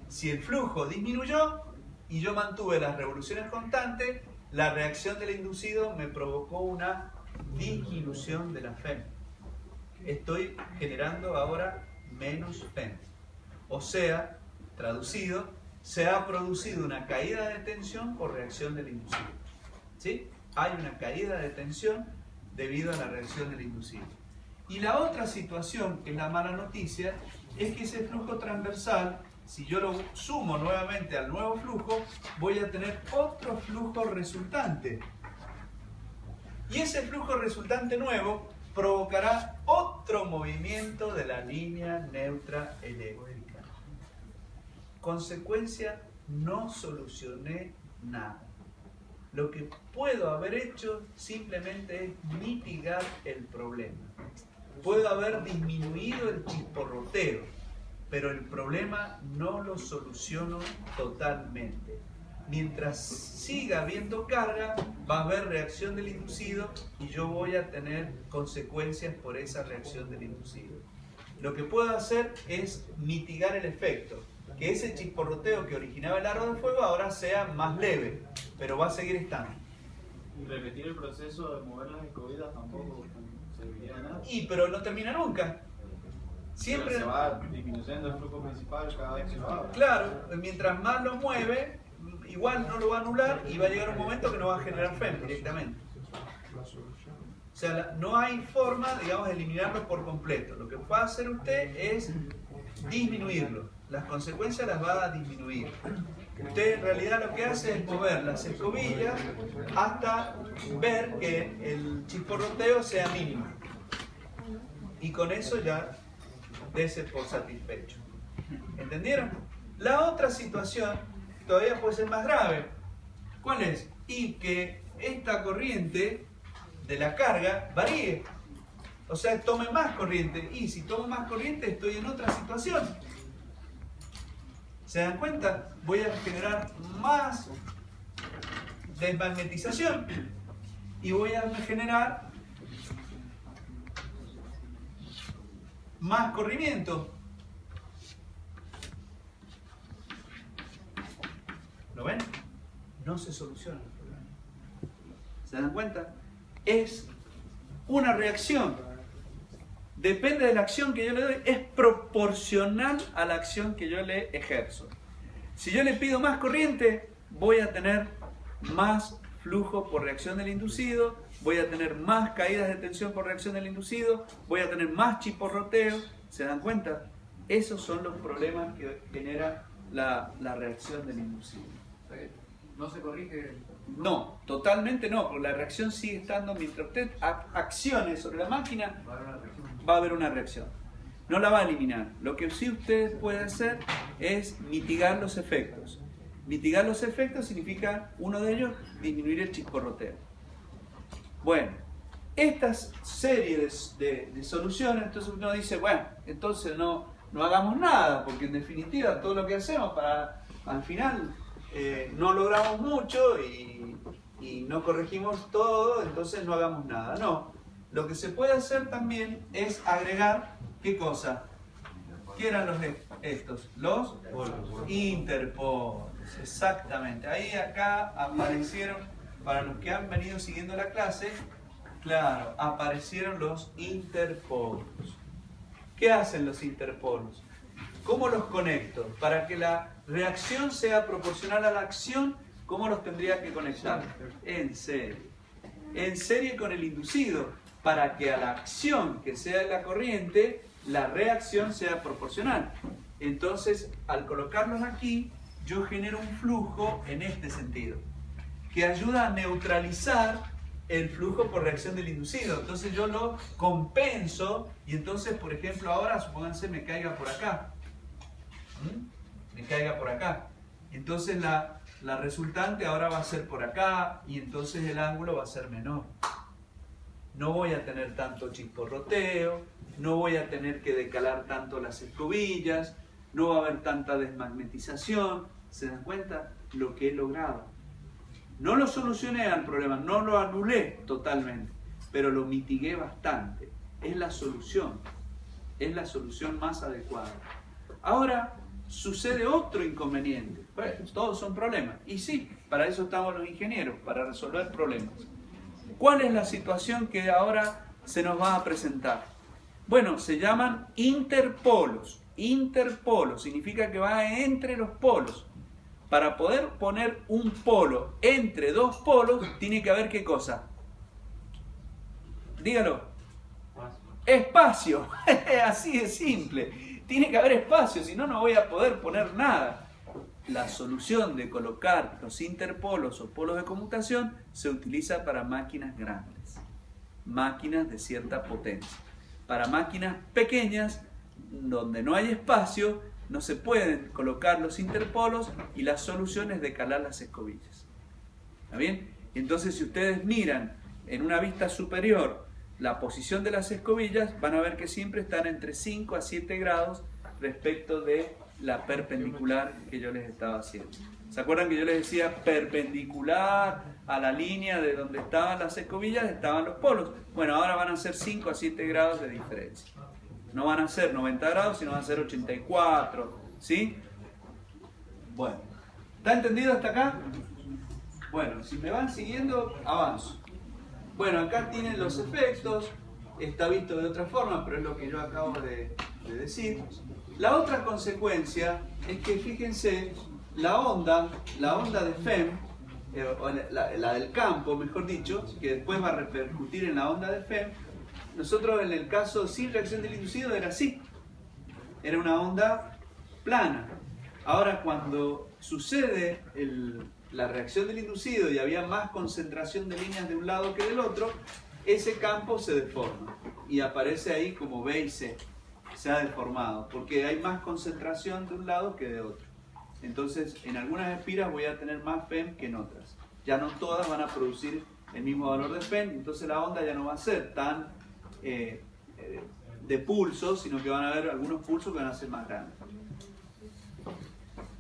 Si el flujo disminuyó y yo mantuve las revoluciones constantes, la reacción del inducido me provocó una disminución de la FEM. Estoy generando ahora menos FEM. O sea, traducido, se ha producido una caída de tensión por reacción del inducido. ¿Sí? Hay una caída de tensión debido a la reacción del inducido. Y la otra situación, que es la mala noticia, es que ese flujo transversal, si yo lo sumo nuevamente al nuevo flujo, voy a tener otro flujo resultante. Y ese flujo resultante nuevo provocará otro movimiento de la línea neutra eléctrica. Consecuencia, no solucioné nada. Lo que puedo haber hecho simplemente es mitigar el problema. Puedo haber disminuido el chisporroteo, pero el problema no lo soluciono totalmente. Mientras siga habiendo carga, va a haber reacción del inducido y yo voy a tener consecuencias por esa reacción del inducido. Lo que puedo hacer es mitigar el efecto, que ese chisporroteo que originaba el aro de fuego ahora sea más leve, pero va a seguir estando. Y repetir el proceso de mover las escobillas tampoco serviría de nada. Pero no termina nunca. Siempre se va disminuyendo el flujo principal cada vez que lo haga. Claro, mientras más lo mueve, igual no lo va a anular y va a llegar un momento que no va a generar FEM directamente. O sea, no hay forma, digamos, de eliminarlo por completo. Lo que puede hacer usted es disminuirlo. Las consecuencias las va a disminuir. Usted en realidad lo que hace es mover las escobillas hasta ver que el chisporroteo sea mínimo. Y con eso ya dése por satisfecho. ¿Entendieron? La otra situación todavía puede ser más grave. ¿Cuál es? Y que esta corriente de la carga varíe. O sea, tome más corriente. Y si tomo más corriente estoy en otra situación. ¿Se dan cuenta? Voy a generar más desmagnetización y voy a generar más corrimiento. ¿Lo ven? No se soluciona el problema. ¿Se dan cuenta? Es una reacción. Depende de la acción que yo le doy, es proporcional a la acción que yo le ejerzo. Si yo le pido más corriente, voy a tener más flujo por reacción del inducido, voy a tener más caídas de tensión por reacción del inducido, voy a tener más chisporroteo. ¿Se dan cuenta? Esos son los problemas que genera la reacción del inducido. ¿No se corrige? No, totalmente no, porque la reacción sigue estando, mientras usted accione sobre la máquina, va a haber una reacción. No la va a eliminar. Lo que sí usted puede hacer es mitigar los efectos. Mitigar los efectos significa, uno de ellos, disminuir el chisporroteo. Bueno, esta serie de soluciones, entonces uno dice, bueno, entonces no hagamos nada, porque en definitiva todo lo que hacemos al final no logramos mucho y no corregimos todo, entonces no hagamos nada. No, lo que se puede hacer también es agregar, ¿qué cosa? ¿Qué eran estos? Los interpolos, exactamente. Ahí acá aparecieron, para los que han venido siguiendo la clase, claro, aparecieron los interpolos. ¿Qué hacen los interpolos? ¿Cómo los conecto? Para que la reacción sea proporcional a la acción, ¿cómo los tendría que conectar? En serie. En serie con el inducido, para que a la acción que sea de la corriente, la reacción sea proporcional. Entonces, al colocarlos aquí, yo genero un flujo en este sentido, que ayuda a neutralizar el flujo por reacción del inducido. Entonces yo lo compenso y entonces, por ejemplo, ahora supónganse me caiga por acá. Me caiga por acá. Entonces la resultante ahora va a ser por acá y entonces el ángulo va a ser menor. No voy a tener tanto chisporroteo, no voy a tener que decalar tanto las escobillas, no va a haber tanta desmagnetización. ¿Se dan cuenta lo que he logrado? No lo solucioné al problema, no lo anulé totalmente, pero lo mitigué bastante. Es la solución más adecuada. Ahora sucede otro inconveniente. Bueno, todos son problemas. Y sí, para eso estamos los ingenieros, para resolver problemas. ¿Cuál es la situación que ahora se nos va a presentar? Bueno, se llaman interpolos. Interpolos significa que va entre los polos. Para poder poner un polo entre dos polos, tiene que haber ¿qué cosa? Dígalo. Espacio. Así de simple. Tiene que haber espacio, si no, no voy a poder poner nada. La solución de colocar los interpolos o polos de conmutación se utiliza para máquinas grandes, máquinas de cierta potencia. Para máquinas pequeñas, donde no hay espacio, no se pueden colocar los interpolos y la solución es decalar las escobillas. ¿Está bien? Entonces, si ustedes miran en una vista superior la posición de las escobillas, van a ver que siempre están entre 5 a 7 grados respecto de la perpendicular que yo les estaba haciendo. ¿Se acuerdan que yo les decía perpendicular a la línea de donde estaban las escobillas estaban los polos? Bueno, ahora van a ser 5 a 7 grados de diferencia. No van a ser 90 grados, sino van a ser 84, ¿sí? Bueno, ¿está entendido hasta acá? Bueno, si me van siguiendo, avanzo. Bueno, acá tienen los efectos, está visto de otra forma, pero es lo que yo acabo de decir. La otra consecuencia es que, fíjense, la onda de FEM, la del campo, mejor dicho, que después va a repercutir en la onda de FEM, nosotros en el caso sin reacción del inducido era así, era una onda plana. Ahora cuando sucede la reacción del inducido y había más concentración de líneas de un lado que del otro, ese campo se deforma y aparece ahí como B y C, se ha deformado, porque hay más concentración de un lado que de otro. Entonces en algunas espiras voy a tener más FEM que en otras. Ya no todas van a producir el mismo valor de FEM, entonces la onda ya no va a ser tan de pulsos, sino que van a haber algunos pulsos que van a ser más grandes.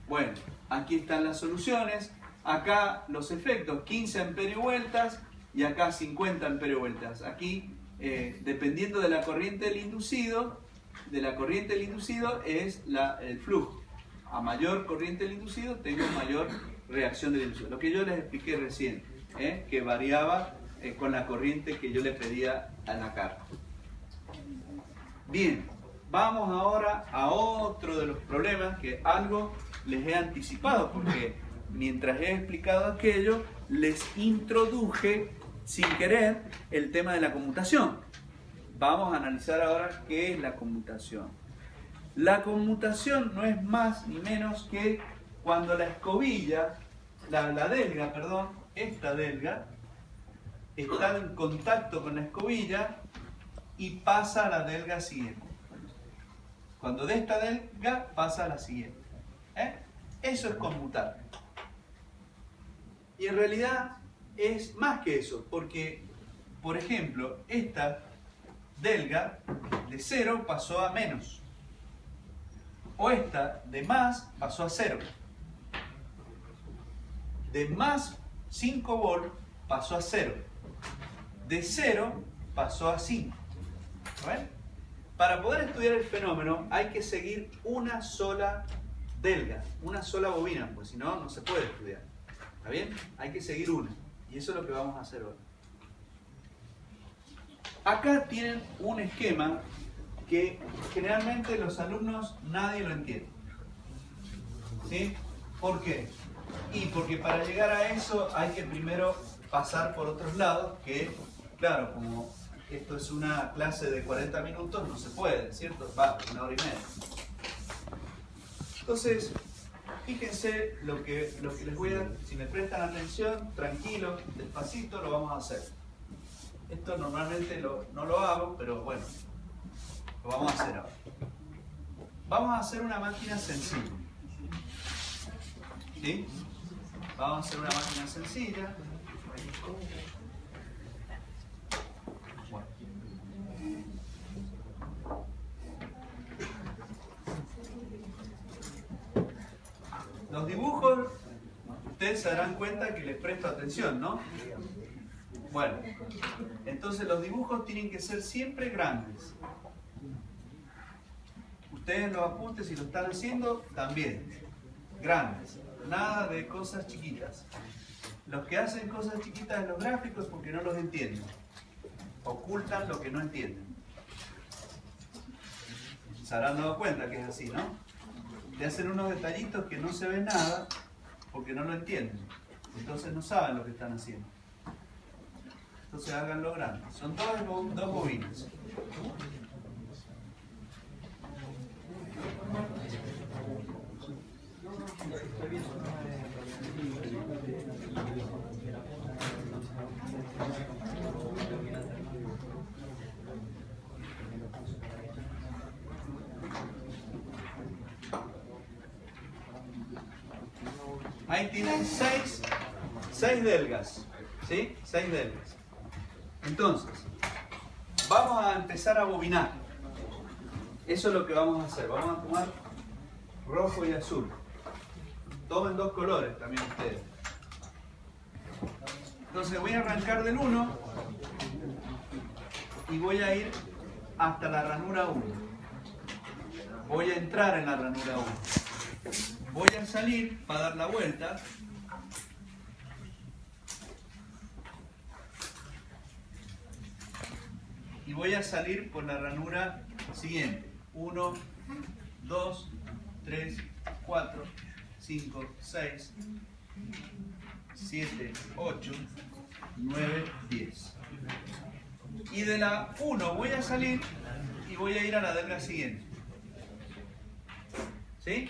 Bueno, aquí están las soluciones, acá los efectos, 15 amperios-vueltas y acá 50 amperios-vueltas. Aquí, dependiendo de la corriente del inducido, es el flujo. A mayor corriente del inducido tengo mayor reacción de dilución. Lo que yo les expliqué recién, que variaba con la corriente que yo le pedía a la carga. Bien, vamos ahora a otro de los problemas que algo les he anticipado, porque mientras he explicado aquello, les introduje sin querer el tema de la conmutación. Vamos a analizar ahora qué es la conmutación. La conmutación no es más ni menos que cuando la escobilla, la delga, perdón, esta delga, está en contacto con la escobilla y pasa a la delga siguiente. Cuando de esta delga pasa a la siguiente. Eso es conmutar. Y en realidad es más que eso, porque, por ejemplo, esta delga de 0 pasó a menos. O esta de más pasó a 0. De más 5 volt pasó a 0. De 0 pasó a 5. ¿Ven? Para poder estudiar el fenómeno hay que seguir una sola delga, una sola bobina, pues si no, no se puede estudiar. ¿Está bien? Hay que seguir una. Y eso es lo que vamos a hacer hoy. Acá tienen un esquema que generalmente los alumnos nadie lo entiende. ¿Sí? ¿Por qué? Y porque para llegar a eso hay que primero pasar por otros lados que, claro, como esto es una clase de 40 minutos, no se puede, ¿cierto? Va, 1 hora y media. Entonces, fíjense lo que les voy a... Si me prestan atención, tranquilo, despacito, lo vamos a hacer. Esto normalmente no lo hago, pero bueno, lo vamos a hacer ahora. Vamos a hacer una máquina sencilla. ¿Sí? Vamos a hacer una máquina sencilla. Bueno. Los dibujos, ustedes se darán cuenta que les presto atención, ¿no? Bueno, entonces los dibujos tienen que ser siempre grandes. Ustedes los apuntes, si lo están haciendo, también grandes. Nada de cosas chiquitas. Los que hacen cosas chiquitas en los gráficos es porque no los entienden. Ocultan lo que no entienden. Se habrán dado cuenta que es así, ¿no? Le hacen unos detallitos que no se ve nada porque no lo entienden. Entonces no saben lo que están haciendo. Entonces háganlo grande. Son dos bobinas. Ahí tienen 6 delgas. ¿Sí? 6 delgas. Entonces, vamos a empezar a bobinar. Eso es lo que vamos a hacer. Vamos a tomar rojo y azul. Tomen 2 colores también ustedes. Entonces voy a arrancar del 1 y voy a ir hasta la ranura 1. Voy a entrar en la ranura 1. Voy a salir para dar la vuelta. Y voy a salir por la ranura siguiente. 1, 2, 3, 4, 5, 6, 7, 8, 9, 10. Y de la 1 voy a salir y voy a ir a la delga siguiente. ¿Sí?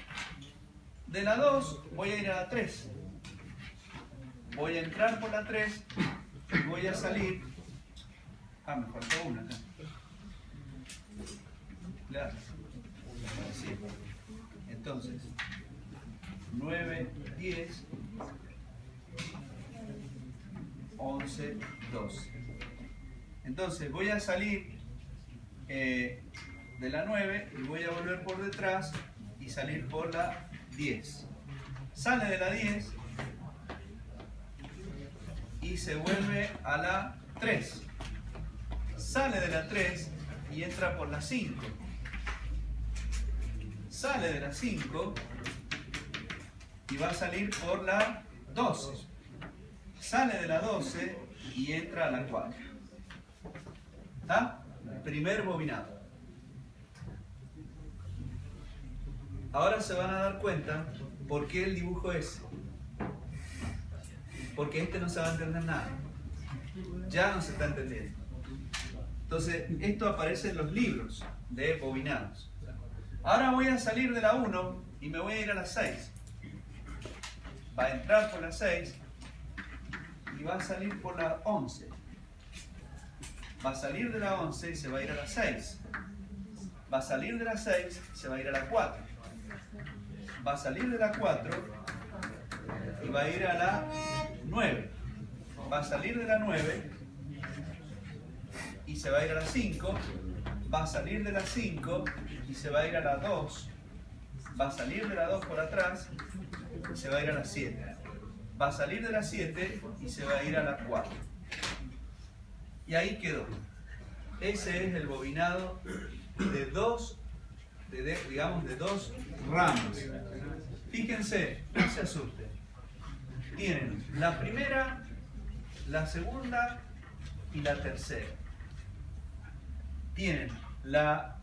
De la 2 voy a ir a la 3. Voy a entrar por la 3 y voy a salir. Ah, me faltó una acá. Claro. Sí. Entonces, 9, 10, 11, 12. Entonces voy a salir de la 9 y voy a volver por detrás y salir por la 10. Sale de la 10 y se vuelve a la 3. Sale de la 3 y entra por la 5. Sale de la 5 y va a salir por la 12. Sale de la 12 y entra a la 4. ¿Está? Primer bobinado. Ahora se van a dar cuenta por qué el dibujo es. Porque este no se va a entender nada. Ya no se está entendiendo. Entonces, esto aparece en los libros de bobinados. Ahora voy a salir de la 1 y me voy a ir a la 6. Va a entrar por la 6 y va a salir por la 11. Va a salir de la 11 y se va a ir a la 6. Va a salir de la 6 y se va a ir a la 4. Va a salir de la 4 y va a ir a la 9. Va a salir de la 9 y se va a ir a la 5. Va a salir de la 5 y se va a ir a la 2. Va a salir de la 2 por atrás y se va a ir a la 7. Va a salir de la 7 y se va a ir a la 4. Y ahí quedó. Ese es el bobinado de dos, digamos, de dos ramas. Fíjense, no se asusten. Tienen la primera, la segunda y la tercera. Tienen la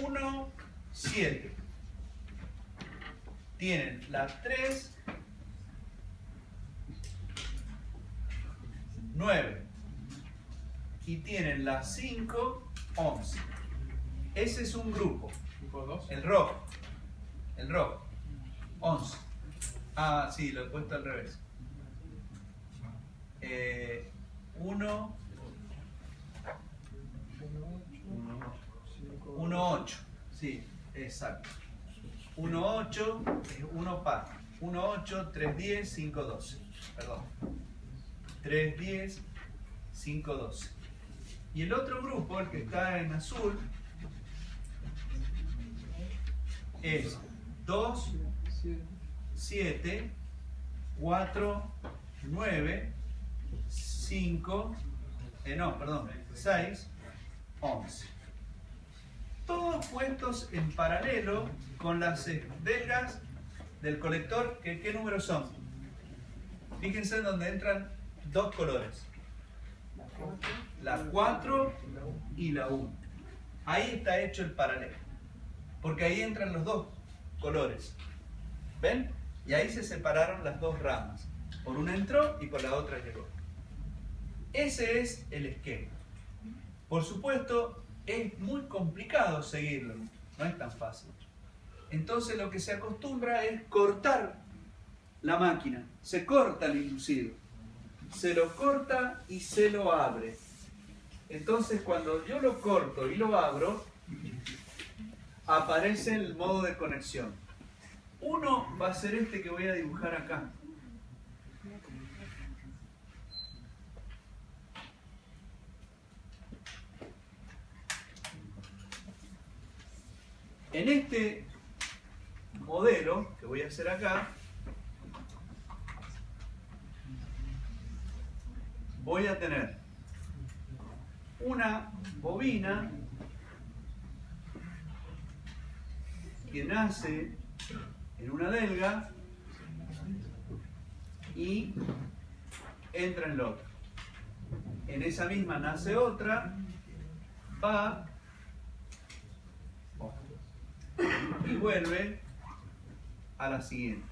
1, 7. Tienen la 3, 9. Y tienen la 5, 11. Ese es un grupo. El rojo. El rojo. 11. Ah, sí, lo he puesto al revés. 1, 8. Sí, exacto. 1, 8 es 1 par. 1, 8, 3, 10, 5, 12. Perdón. 3, 10, 5, 12. Y el otro grupo, el que está en azul, es 2, 7, 4, 9, 5, 6, 11. Todos puestos en paralelo con las delgas del colector, que ¿qué números son? Fíjense donde entran dos colores. La 4 y la 1. Ahí está hecho el paralelo. Porque ahí entran los dos colores. ¿Ven? Y ahí se separaron las dos ramas. Por una entró y por la otra llegó. Ese es el esquema. Por supuesto, es muy complicado seguirlo. No es tan fácil. Entonces lo que se acostumbra es cortar la máquina. Se corta el inducido. Se lo corta y se lo abre. Entonces cuando yo lo corto y lo abro, aparece el modo de conexión. Uno va a ser este que voy a dibujar acá. En este modelo que voy a hacer acá, voy a tener una bobina que nace en una delga y entra en la otra. En esa misma nace otra, va y vuelve a la siguiente.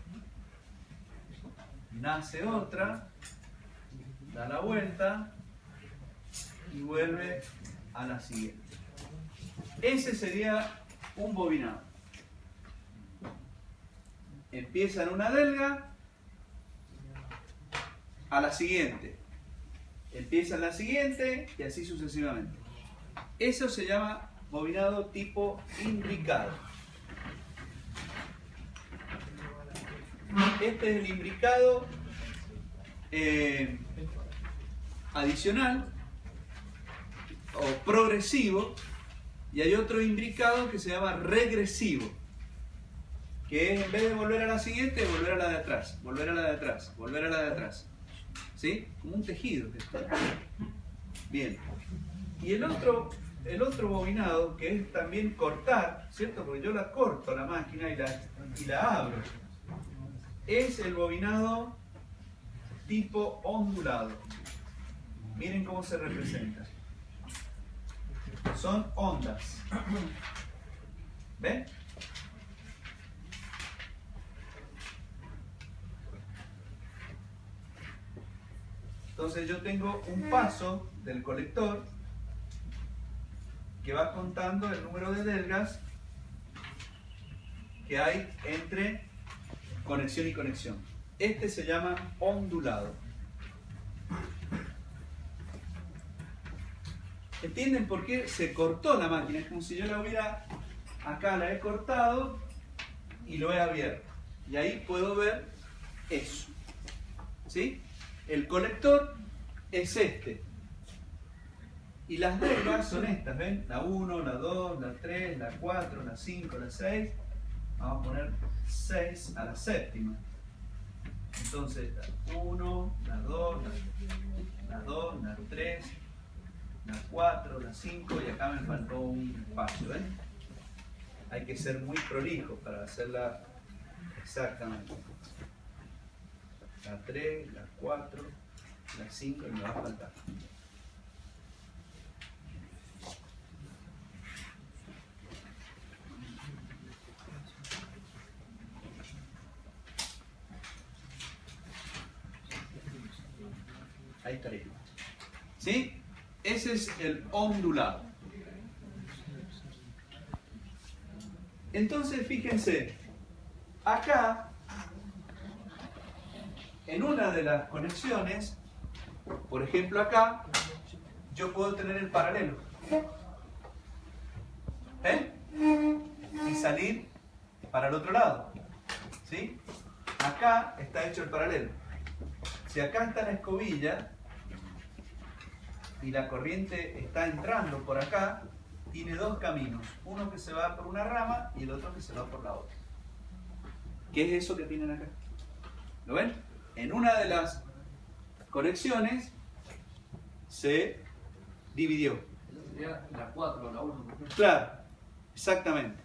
Nace otra, da la vuelta y vuelve a la siguiente. Ese sería un bobinado. Empieza en una delga, a la siguiente. Empieza en la siguiente y así sucesivamente. Eso se llama bobinado tipo imbricado. Este es el imbricado adicional o progresivo, y hay otro imbricado que se llama regresivo, que es en vez de volver a la siguiente, volver a la de atrás, volver a la de atrás, volver a la de atrás. ¿Sí? Como un tejido. Bien. Y el otro bobinado, que es también cortar, ¿cierto? Porque yo la corto la máquina y la abro. Es el bobinado tipo ondulado. Miren cómo se representa. Son ondas. ¿Ven? Entonces yo tengo un paso del colector que va contando el número de delgas que hay entre conexión y conexión. Este se llama ondulado. ¿Entienden por qué se cortó la máquina? Es como si yo la hubiera, acá la he cortado y lo he abierto. Y ahí puedo ver eso. ¿Sí? El colector es este. Y las delgas son estas, ¿ven? La 1, la 2, la 3, la 4, la 5, la 6. Vamos a poner 6 a la séptima. Entonces, la 1, la 2, la 2, la 3, la 4, la 5 y acá me faltó un espacio, ¿ven? Hay que ser muy prolijo para hacerla exactamente. La 3, la 4, la 5 y me va a faltar. Ahí estaría. ¿Sí? Ese es el ondulado. Entonces, fíjense, acá, en una de las conexiones, por ejemplo acá, yo puedo tener el paralelo. ¿Eh? Y salir para el otro lado. ¿Sí? Acá está hecho el paralelo. Si acá está la escobilla y la corriente está entrando por acá, tiene dos caminos. Uno que se va por una rama y el otro que se va por la otra. ¿Qué es eso que tienen acá? ¿Lo ven? En una de las conexiones se dividió. Esa sería la 4, la 1. Claro, exactamente.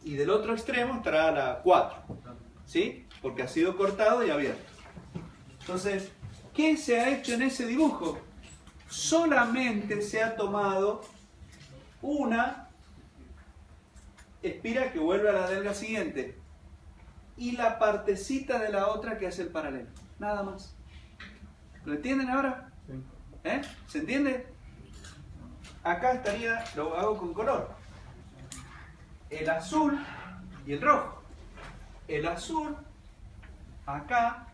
Y del otro extremo estará la 4. ¿Sí? Porque ha sido cortado y abierto. Entonces, ¿qué se ha hecho en ese dibujo? Solamente se ha tomado una espira que vuelve a la delga siguiente y la partecita de la otra que hace el paralelo. Nada más. ¿Lo entienden ahora? Sí. ¿Eh? ¿Se entiende? Acá estaría, lo hago con color. El azul y el rojo. El azul, acá,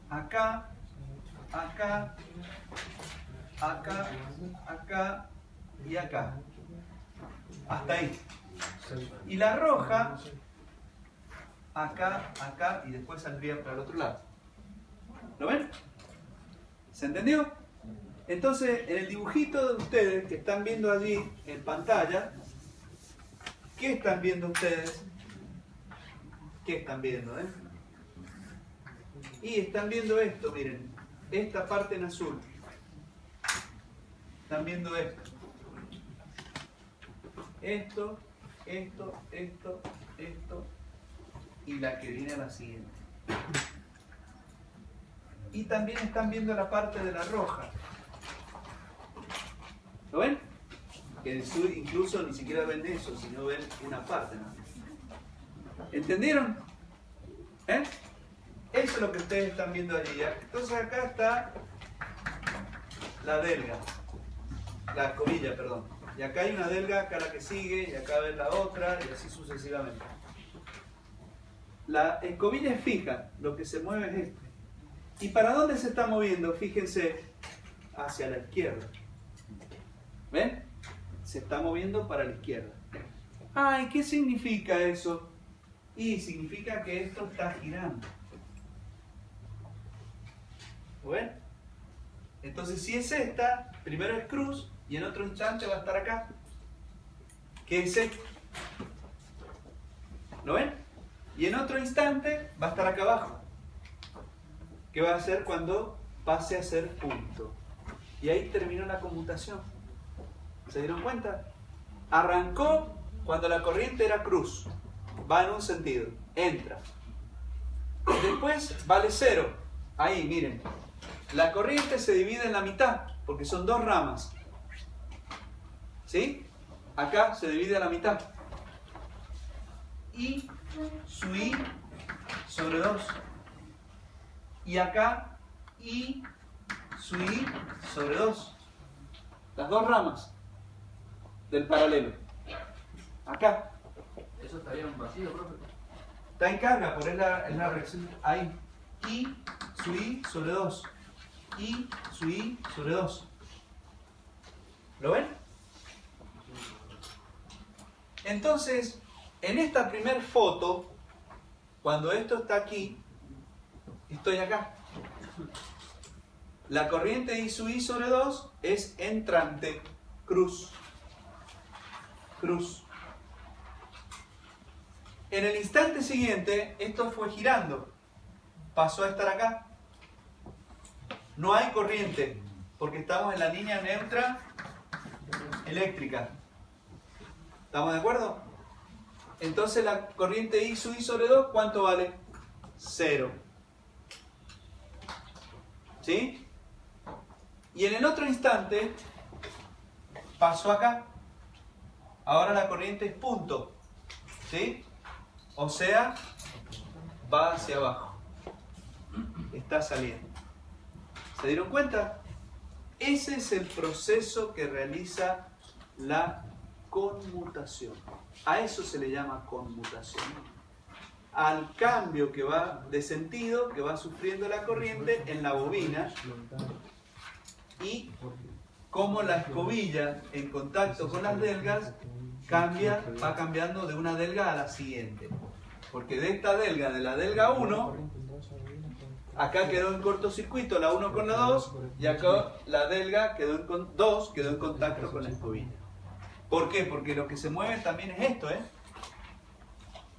acá, acá, acá, acá y acá. Hasta ahí. Y la roja, acá, acá y después saldría para el otro lado. ¿Lo ven? ¿Se entendió? Entonces, en el dibujito de ustedes que están viendo allí en pantalla, ¿qué están viendo ustedes? ¿Qué están viendo? Y están viendo esto, miren, esta parte en azul. Están viendo esto. Esto, esto, esto, esto y la que viene a la siguiente. Y también están viendo la parte de la roja. ¿Lo ven? Que incluso ni siquiera ven eso, sino ven una parte, ¿no? ¿Entendieron? ¿Eh? Eso es lo que ustedes están viendo allí. Entonces acá está la delga, la escobilla, perdón. Y acá hay una delga, acá la que sigue, y acá ven la otra, y así sucesivamente. La escobilla es fija, lo que se mueve es este. ¿Y para dónde se está moviendo? Fíjense, hacia la izquierda. ¿Ven? Se está moviendo para la izquierda. Ay, ¿qué significa eso? Y significa que esto está girando. ¿Lo ven? Entonces, si es esta, primero es cruz y en otro instante va a estar acá. ¿Qué es esto? ¿Lo ven? Y en otro instante va a estar acá abajo. ¿Qué va a hacer cuando pase a ser punto? Y ahí terminó la conmutación. ¿Se dieron cuenta? Arrancó cuando la corriente era cruz. Va en un sentido. Entra. Después vale 0. Ahí, miren. La corriente se divide en la mitad, porque son dos ramas. ¿Sí? Acá se divide a la mitad. I su I sobre 2. Y acá I su I sobre 2. Las dos ramas del paralelo. Acá. Eso estaría en vacío, profe. Está en carga, por es la reacción. Ahí. I su I sobre 2. I su I sobre 2. ¿Lo ven? Entonces, en esta primer foto, cuando esto está aquí, estoy acá. La corriente I sub I sobre 2 es entrante, cruz. Cruz. En el instante siguiente, esto fue girando. Pasó a estar acá. No hay corriente, porque estamos en la línea neutra eléctrica. ¿Estamos de acuerdo? Entonces la corriente I sub I sobre 2, ¿cuánto vale? 0. ¿Sí? Y en el otro instante pasó acá. Ahora la corriente es punto. ¿Sí? O sea, va hacia abajo. Está saliendo. ¿Se dieron cuenta? Ese es el proceso que realiza la conmutación. A eso se le llama conmutación. Al cambio que va de sentido que va sufriendo la corriente en la bobina y cómo la escobilla en contacto con las delgas va cambiando de una delga a la siguiente. Porque de esta delga, de la delga 1, acá quedó en cortocircuito la 1 con la 2 y acá la delga quedó en 2 quedó en contacto con la escobilla. ¿Por qué? Porque lo que se mueve también es esto, ¿eh?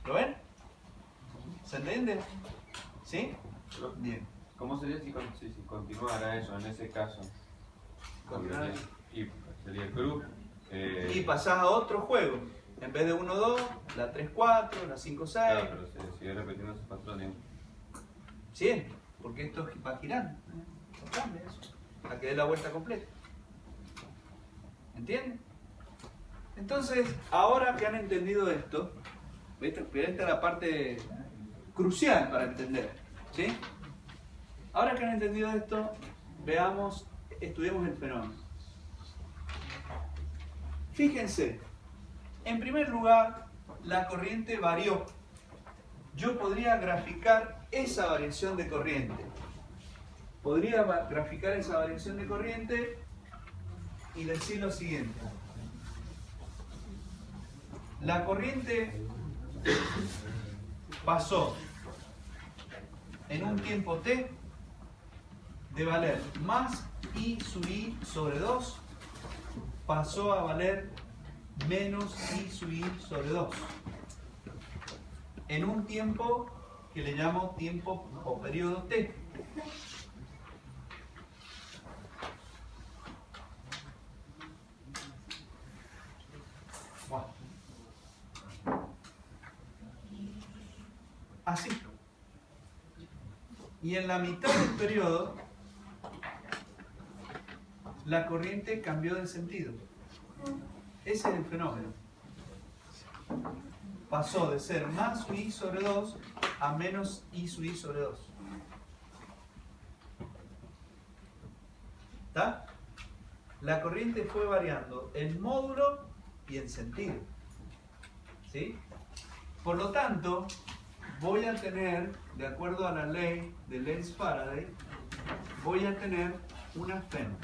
¿Lo ven? ¿Se entiende? ¿Sí? Bien. ¿Cómo sería si continuara eso en ese caso? Y sería cruz. Y pasás a otro juego. En vez de 1-2, la 3-4, la 5-6. Claro, pero se sigue repitiendo ese patrón. Sí, porque esto va girando. No cambia eso. Hasta que dé la vuelta completa. ¿Entienden? Entonces, ahora que han entendido esto, esta es la parte crucial para entender. ¿Sí? Ahora que han entendido esto, veamos, estudiemos el fenómeno. Fíjense, en primer lugar, la corriente varió. Yo podría graficar esa variación de corriente. Podría graficar esa variación de corriente y decir lo siguiente. La corriente pasó en un tiempo t de valer más I sub I sobre 2, pasó a valer menos I sub I sobre 2. En un tiempo que le llamo tiempo o periodo t. Así. Y en la mitad del periodo, la corriente cambió de sentido. Ese es el fenómeno. Pasó de ser más I sobre 2 a menos I sub I sobre 2. ¿Está? La corriente fue variando en módulo y en sentido. ¿Sí? Por lo tanto, voy a tener, de acuerdo a la ley de Lenz-Faraday, voy a tener una FEM.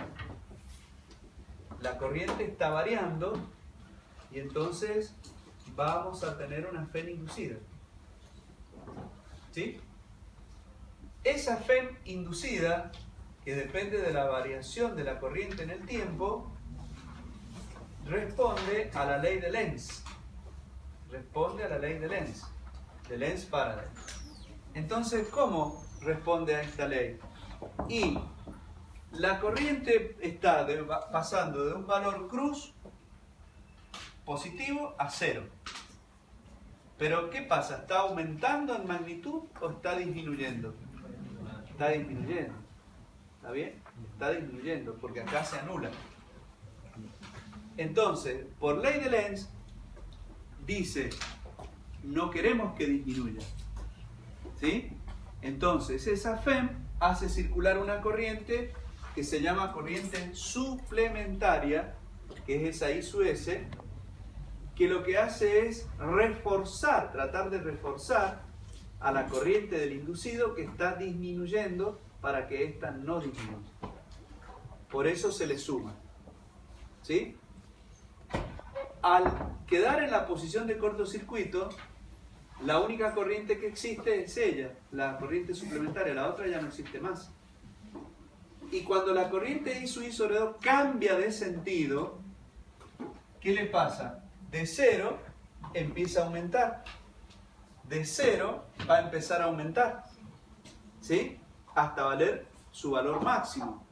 La corriente está variando y entonces vamos a tener una FEM inducida. ¿Sí? Esa FEM inducida, que depende de la variación de la corriente en el tiempo, responde a la ley de Lenz. Responde a la ley de Lenz. De Lenz-Faraday. Entonces, ¿cómo responde a esta ley? Y la corriente está pasando de un valor cruz positivo a 0. Pero, ¿qué pasa? ¿Está aumentando en magnitud o está disminuyendo? está disminuyendo. ¿Está bien? Está disminuyendo, porque acá se anula. Entonces, por ley de Lenz, dice, no queremos que disminuya. ¿Sí? Entonces, esa FEM hace circular una corriente que se llama corriente suplementaria, que es esa I sub S, que lo que hace es reforzar, tratar de reforzar a la corriente del inducido que está disminuyendo para que ésta no disminuya. Por eso se le suma. ¿Sí? Al quedar en la posición de cortocircuito, la única corriente que existe es ella, la corriente suplementaria, la otra ya no existe más. Y cuando la corriente I sub I sobre 2 cambia de sentido, ¿qué le pasa? De 0 empieza a aumentar. De 0 va a empezar a aumentar. ¿Sí? Hasta valer su valor máximo.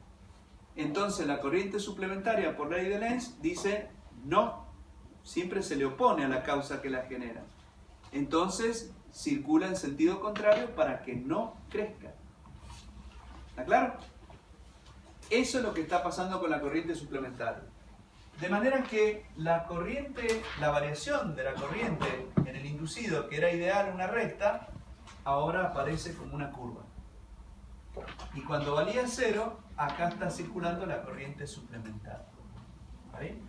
Entonces la corriente suplementaria por ley de Lenz dice no. Siempre se le opone a la causa que la genera. Entonces circula en sentido contrario para que no crezca. ¿Está claro? Eso es lo que está pasando con la corriente suplementaria. De manera que la corriente, la variación de la corriente en el inducido, que era ideal una recta, ahora aparece como una curva. Y cuando valía 0, acá está circulando la corriente suplementaria. ¿Está bien?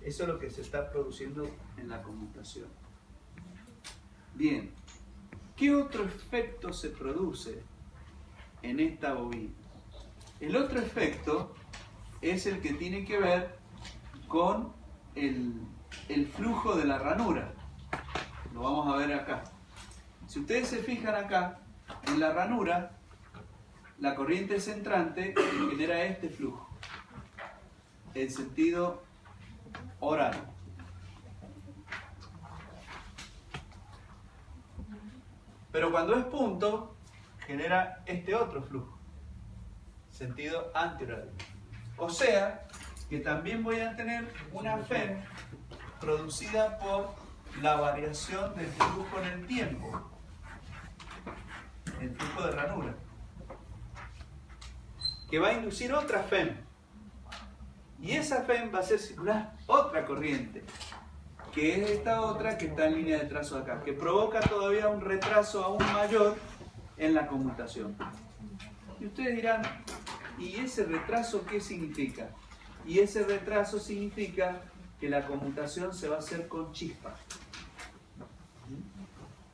Eso es lo que se está produciendo en la conmutación. Bien, ¿qué otro efecto se produce en esta bobina? El otro efecto es el que tiene que ver con el flujo de la ranura. Lo vamos a ver acá. Si ustedes se fijan acá, en la ranura, la corriente centrante genera este flujo, en sentido horario. Pero cuando es punto, genera este otro flujo, sentido antihorario. O sea, que también voy a tener una FEM producida por la variación del flujo en el tiempo, el flujo de ranura, que va a inducir otra FEM. Y esa FEM va a hacer circular otra corriente, que es esta otra que está en línea de trazo acá, que provoca todavía un retraso aún mayor en la conmutación. Y ustedes dirán, ¿y ese retraso qué significa? Y ese retraso significa que la conmutación se va a hacer con chispa.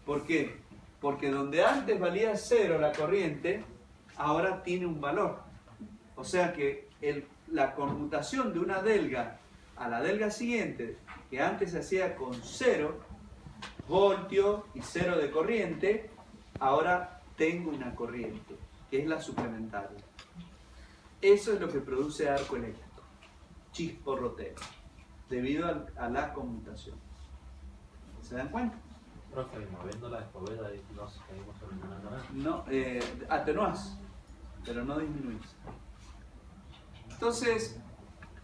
¿Por qué? Porque donde antes valía 0 la corriente, ahora tiene un valor. O sea que la conmutación de una delga a la delga siguiente, que antes se hacía con 0 voltios y 0 de corriente, ahora tengo una corriente, que es la suplementaria. Eso es lo que produce arco eléctrico, chisporroteo, debido a la conmutación. ¿Se dan cuenta? Profe, moviendo la escobeta y no seguimos eliminando nada. No, atenuás, pero no disminuís. Entonces,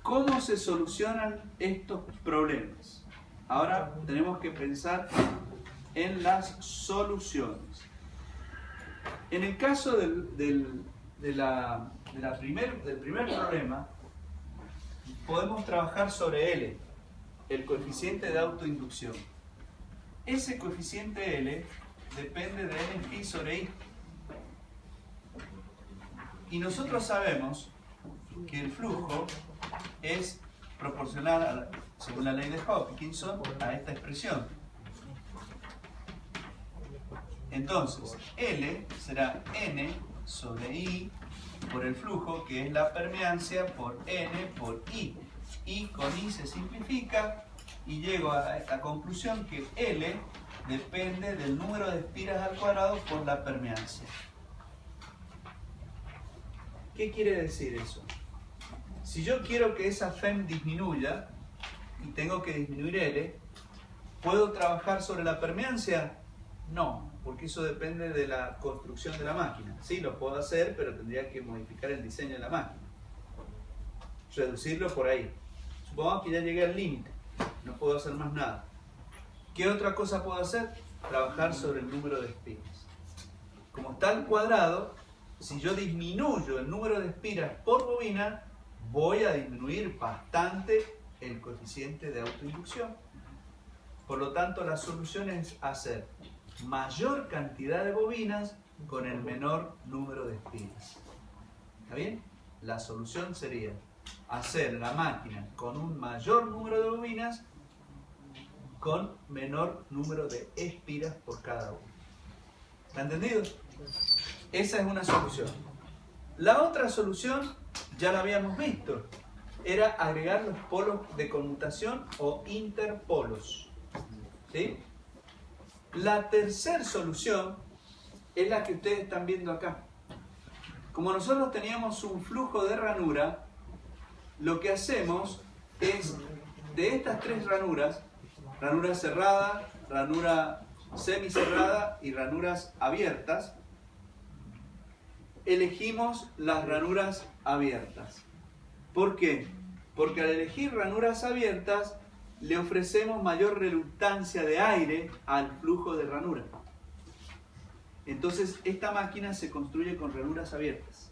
¿cómo se solucionan estos problemas? Ahora tenemos que pensar en las soluciones. En el caso del primer problema, podemos trabajar sobre L, el coeficiente de autoinducción. Ese coeficiente L depende de N phi sobre I. Y nosotros sabemos que el flujo es proporcional, según la ley de Hopkinson, a esta expresión. Entonces, L será N sobre I por el flujo, que es la permeancia, por N por I. I con I se simplifica y llego a esta conclusión que L depende del número de espiras al cuadrado por la permeancia. ¿Qué quiere decir eso? Si yo quiero que esa FEM disminuya y tengo que disminuir L, ¿puedo trabajar sobre la permeancia? No, porque eso depende de la construcción de la máquina. Sí, lo puedo hacer, pero tendría que modificar el diseño de la máquina. Reducirlo por ahí. Supongamos que ya llegué al límite, no puedo hacer más nada. ¿Qué otra cosa puedo hacer? Trabajar sobre el número de espiras. Como está al cuadrado, si yo disminuyo el número de espiras por bobina, voy a disminuir bastante el coeficiente de autoinducción. Por lo tanto, la solución es hacer mayor cantidad de bobinas con el menor número de espiras. ¿Está bien? La solución sería hacer la máquina con un mayor número de bobinas con menor número de espiras por cada una. ¿Está entendido? Esa es una solución. La otra solución ya la habíamos visto. Era agregar los polos de conmutación o interpolos. ¿Sí? La tercera solución es la que ustedes están viendo acá. Como nosotros teníamos un flujo de ranura, lo que hacemos es, de estas tres ranuras, ranura cerrada, ranura semicerrada y ranuras abiertas, elegimos las ranuras abiertas. ¿Por qué? Porque al elegir ranuras abiertas le ofrecemos mayor reluctancia de aire al flujo de ranura. Entonces esta máquina se construye con ranuras abiertas.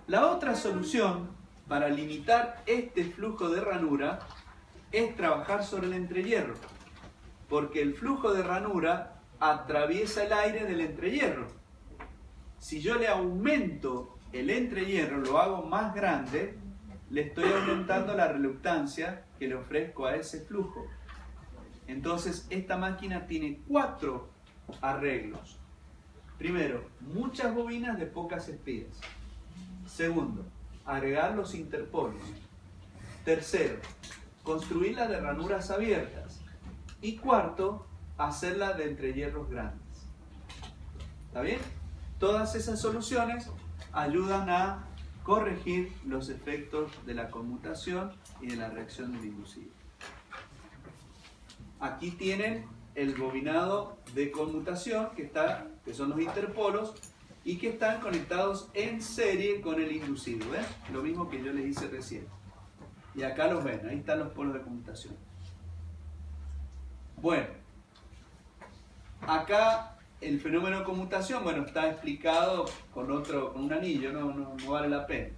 La otra solución para limitar este flujo de ranura es trabajar sobre el entrehierro, porque el flujo de ranura atraviesa el aire del entrehierro. Si yo le aumento el entrehierro, lo hago más grande, le estoy aumentando la reluctancia que le ofrezco a ese flujo. Entonces esta máquina tiene 4 arreglos. Primero, muchas bobinas de pocas espiras. Segundo, agregar los interpolos. Tercero, construirla de ranuras abiertas. Y cuarto, hacerla de entrehierros grandes. ¿Está bien? Todas esas soluciones ayudan a corregir los efectos de la conmutación y de la reacción del inducido. Aquí tienen el bobinado de conmutación que son los interpolos y que están conectados en serie con el inducido. ¿Ven? Lo mismo que yo les hice recién. Y acá los ven, ahí están los polos de conmutación. Bueno, acá el fenómeno de conmutación, bueno, está explicado con un anillo, no vale la pena.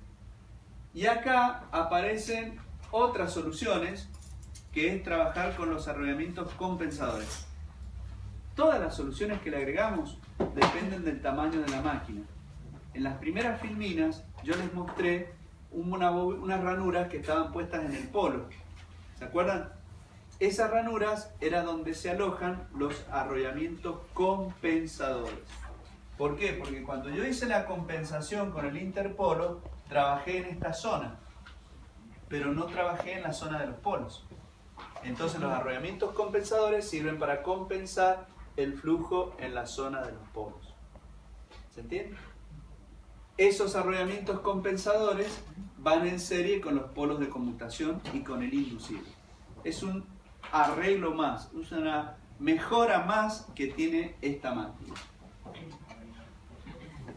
Y acá aparecen otras soluciones, que es trabajar con los arrollamientos compensadores. Todas las soluciones que le agregamos dependen del tamaño de la máquina. En las primeras filminas yo les mostré unas ranuras que estaban puestas en el polo. ¿Se acuerdan? Esas ranuras era donde se alojan los arrollamientos compensadores. ¿Por qué? Porque cuando yo hice la compensación con el interpolo, trabajé en esta zona, pero no trabajé en la zona de los polos. Entonces los arrollamientos compensadores sirven para compensar el flujo en la zona de los polos. ¿Se entiende? Esos arrollamientos compensadores van en serie con los polos de conmutación y con el inducido. Es un arreglo más, es una mejora más que tiene esta máquina.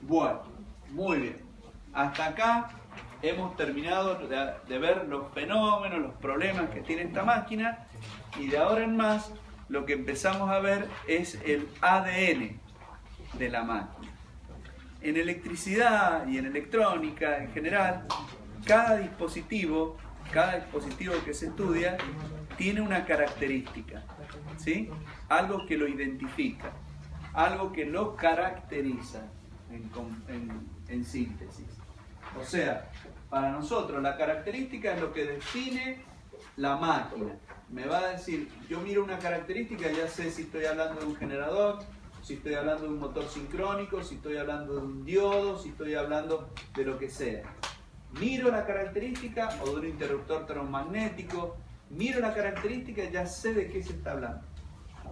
Bueno, muy bien. Hasta acá hemos terminado de ver los fenómenos, los problemas que tiene esta máquina, y de ahora en más lo que empezamos a ver es el ADN de la máquina. En electricidad y en electrónica en general, cada dispositivo que se estudia tiene una característica, ¿sí? Algo que lo identifica, algo que lo caracteriza en síntesis. O sea, para nosotros la característica es lo que define la máquina. Me va a decir, yo miro una característica y ya sé si estoy hablando de un generador, si estoy hablando de un motor sincrónico, si estoy hablando de un diodo, si estoy hablando de lo que sea. Miro la característica, o de un interruptor termomagnético, miro la característica y ya sé de qué se está hablando.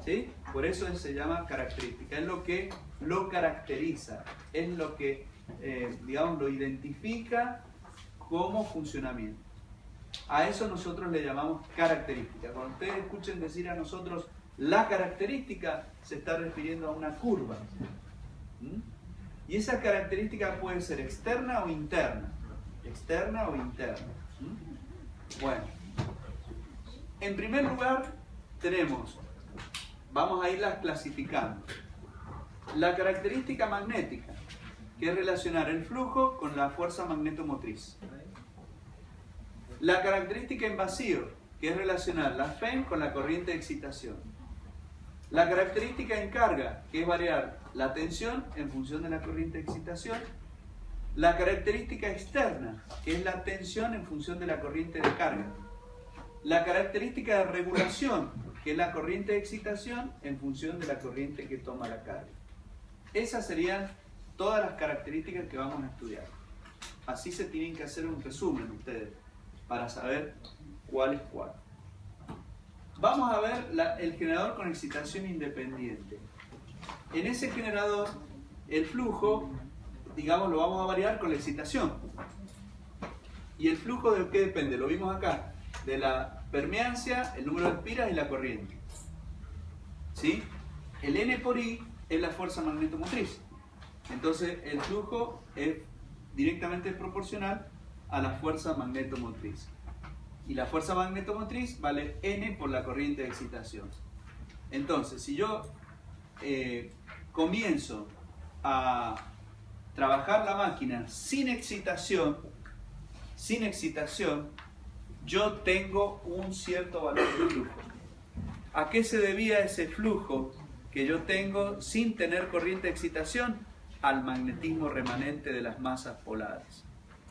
¿Sí? Por eso se llama característica, es lo que lo caracteriza, es lo que, digamos, lo identifica como funcionamiento. A eso nosotros le llamamos característica. Cuando ustedes escuchen decir a nosotros la característica, se está refiriendo a una curva. Y esa característica puede ser externa o interna. Externa o interna. Bueno, en primer lugar tenemos, vamos a irlas clasificando. La característica magnética. que es relacionar el flujo con la fuerza magnetomotriz. La característica en vacío, que es relacionar la FEM con la corriente de excitación. La característica en carga, que es variar la tensión en función de la corriente de excitación. La característica externa, que es la tensión en función de la corriente de carga. La característica de regulación, que es la corriente de excitación en función de la corriente que toma la carga. Esas serían todas las características que vamos a estudiar. Así se tienen que hacer un resumen ustedes, para saber cuál es cuál. Vamos a ver el generador con excitación independiente. En ese generador, el flujo, digamos, lo vamos a variar con la excitación. ¿Y el flujo de qué depende? Lo vimos acá, de la permeancia, el número de espiras y la corriente. ¿Sí? El N por I es la fuerza magnetomotriz. Entonces, el flujo es directamente proporcional a la fuerza magnetomotriz. Y la fuerza magnetomotriz vale N por la corriente de excitación. Entonces, si yo comienzo a trabajar la máquina sin excitación, yo tengo un cierto valor de flujo. ¿A qué se debía ese flujo que yo tengo sin tener corriente de excitación? Al magnetismo remanente de las masas polares.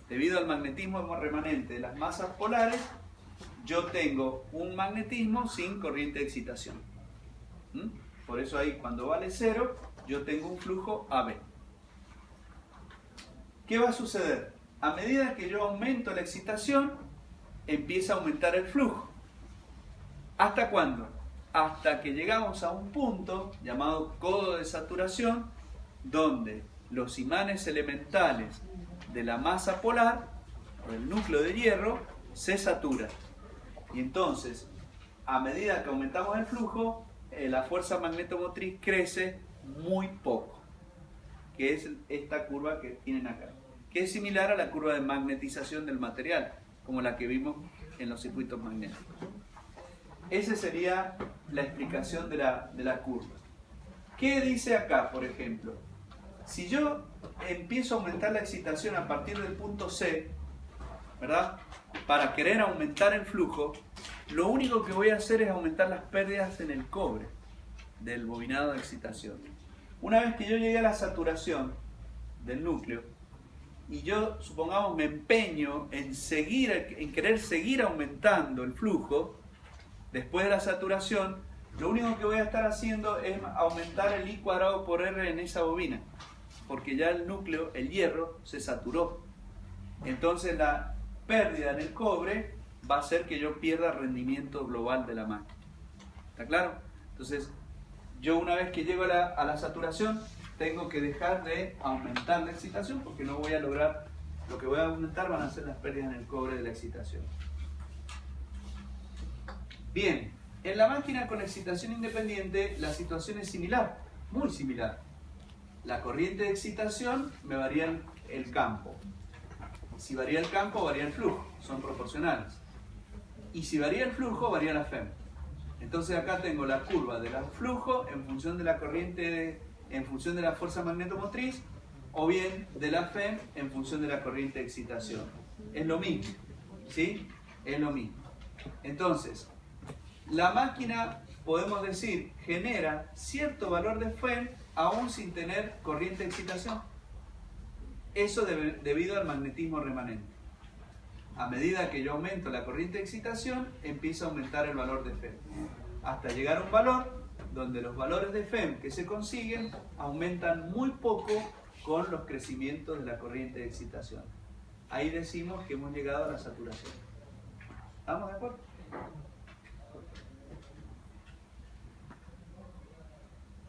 Debido al magnetismo remanente de las masas polares, yo tengo un magnetismo sin corriente de excitación. Por eso ahí, cuando vale 0, yo tengo un flujo AB. ¿Qué va a suceder? A medida que yo aumento la excitación, empieza a aumentar el flujo. ¿Hasta cuándo? Hasta que llegamos a un punto llamado codo de saturación, donde los imanes elementales de la masa polar, o del núcleo de hierro, se saturan. Y entonces, a medida que aumentamos el flujo, la fuerza magnetomotriz crece muy poco, que es esta curva que tienen acá, que es similar a la curva de magnetización del material, como la que vimos en los circuitos magnéticos. Esa sería la explicación de la curva. ¿Qué dice acá, por ejemplo? Si yo empiezo a aumentar la excitación a partir del punto C, ¿verdad? Para querer aumentar el flujo, lo único que voy a hacer es aumentar las pérdidas en el cobre del bobinado de excitación. Una vez que yo llegué a la saturación del núcleo y yo, supongamos, me empeño en querer seguir aumentando el flujo después de la saturación, lo único que voy a estar haciendo es aumentar el I cuadrado por R en esa bobina, porque ya el núcleo, el hierro, se saturó. Entonces la pérdida en el cobre va a hacer que yo pierda rendimiento global de la máquina. ¿Está claro? Entonces, yo una vez que llego a la saturación, tengo que dejar de aumentar la excitación, porque no voy a lograr, lo que voy a aumentar van a ser las pérdidas en el cobre de la excitación. Bien, en la máquina con excitación independiente, la situación es similar, muy similar. La corriente de excitación me varía el campo. Si varía el campo, varía el flujo, son proporcionales. Y si varía el flujo, varía la FEM. Entonces acá tengo la curva del flujo en función de la corriente, en función de la fuerza magnetomotriz, o bien de la FEM en función de la corriente de excitación. Es lo mismo, ¿sí? Es lo mismo. Entonces, la máquina, podemos decir, genera cierto valor de FEM aún sin tener corriente de excitación. Eso debido al magnetismo remanente. A medida que yo aumento la corriente de excitación, empieza a aumentar el valor de FEM. Hasta llegar a un valor donde los valores de FEM que se consiguen aumentan muy poco con los crecimientos de la corriente de excitación. Ahí decimos que hemos llegado a la saturación. ¿Estamos de acuerdo?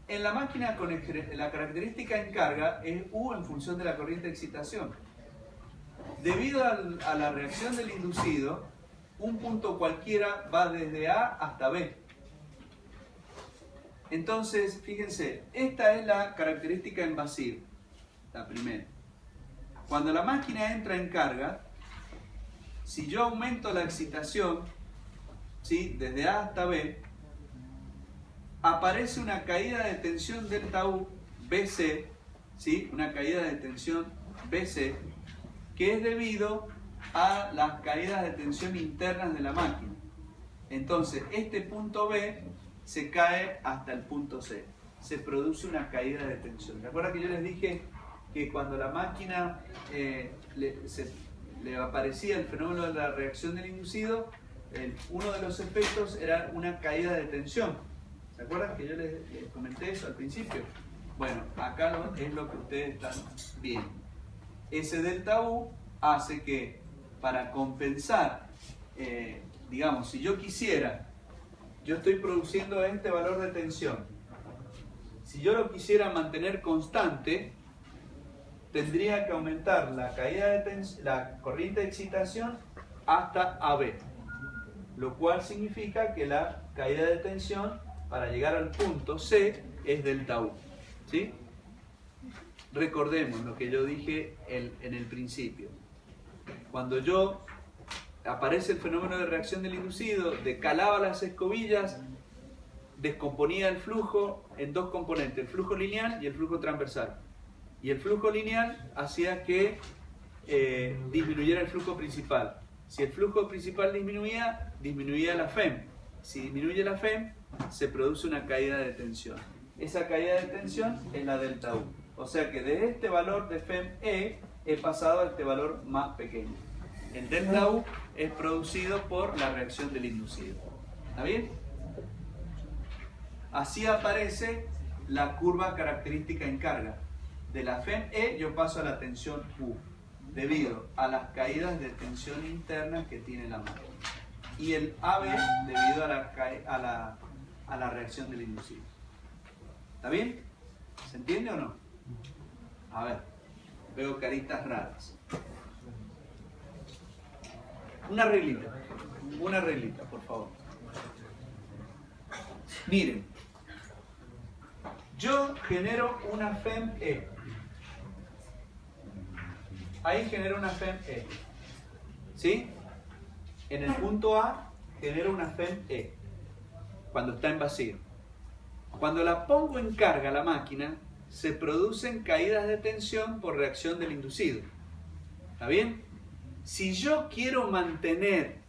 En la máquina con la característica en carga es U en función de la corriente de excitación. Debido a la reacción del inducido, un punto cualquiera va desde A hasta B. Entonces, fíjense, esta es la característica en vacío, la primera. Cuando la máquina entra en carga, si yo aumento la excitación, ¿sí?, desde A hasta B, aparece una caída de tensión delta U, BC, ¿sí? Una caída de tensión BC, que es debido a las caídas de tensión internas de la máquina. Entonces, este punto B se cae hasta el punto C. Se produce una caída de tensión. ¿Recuerdan que yo les dije que cuando la máquina le aparecía el fenómeno de la reacción del inducido, uno de los efectos era una caída de tensión? ¿Se acuerdan que yo les comenté eso al principio? Bueno, acá es lo que ustedes están viendo. Ese delta U hace que, para compensar, digamos, si yo quisiera, yo estoy produciendo este valor de tensión. Si yo lo quisiera mantener constante, tendría que aumentar la caída de la corriente de excitación hasta AB, lo cual significa que la caída de tensión para llegar al punto C es delta U, ¿sí? Recordemos lo que yo dije en el principio. Cuando aparece el fenómeno de reacción del inducido, decalaba las escobillas, descomponía el flujo en dos componentes, el flujo lineal y el flujo transversal. Y el flujo lineal hacía que disminuyera el flujo principal. Si el flujo principal disminuía, disminuía la FEM. Si disminuye la FEM, se produce una caída de tensión. Esa caída de tensión es la delta U. O sea que de este valor de FEM-E he pasado a este valor más pequeño. El delta U es producido por la reacción del inducido. ¿Está bien? Así aparece la curva característica en carga. De la FEM-E yo paso a la tensión U, debido a las caídas de tensión interna que tiene la máquina. Y el AB debido a la reacción del inducido. ¿Está bien? ¿Se entiende o no? A ver, veo caritas raras. Una reglita, por favor. Miren, yo genero una FEM-E. Ahí genero una FEM-E. ¿Sí? En el punto A genero una FEM-E cuando está en vacío. Cuando la pongo en carga la máquina, se producen caídas de tensión por reacción del inducido. ¿Está bien? Si yo quiero mantener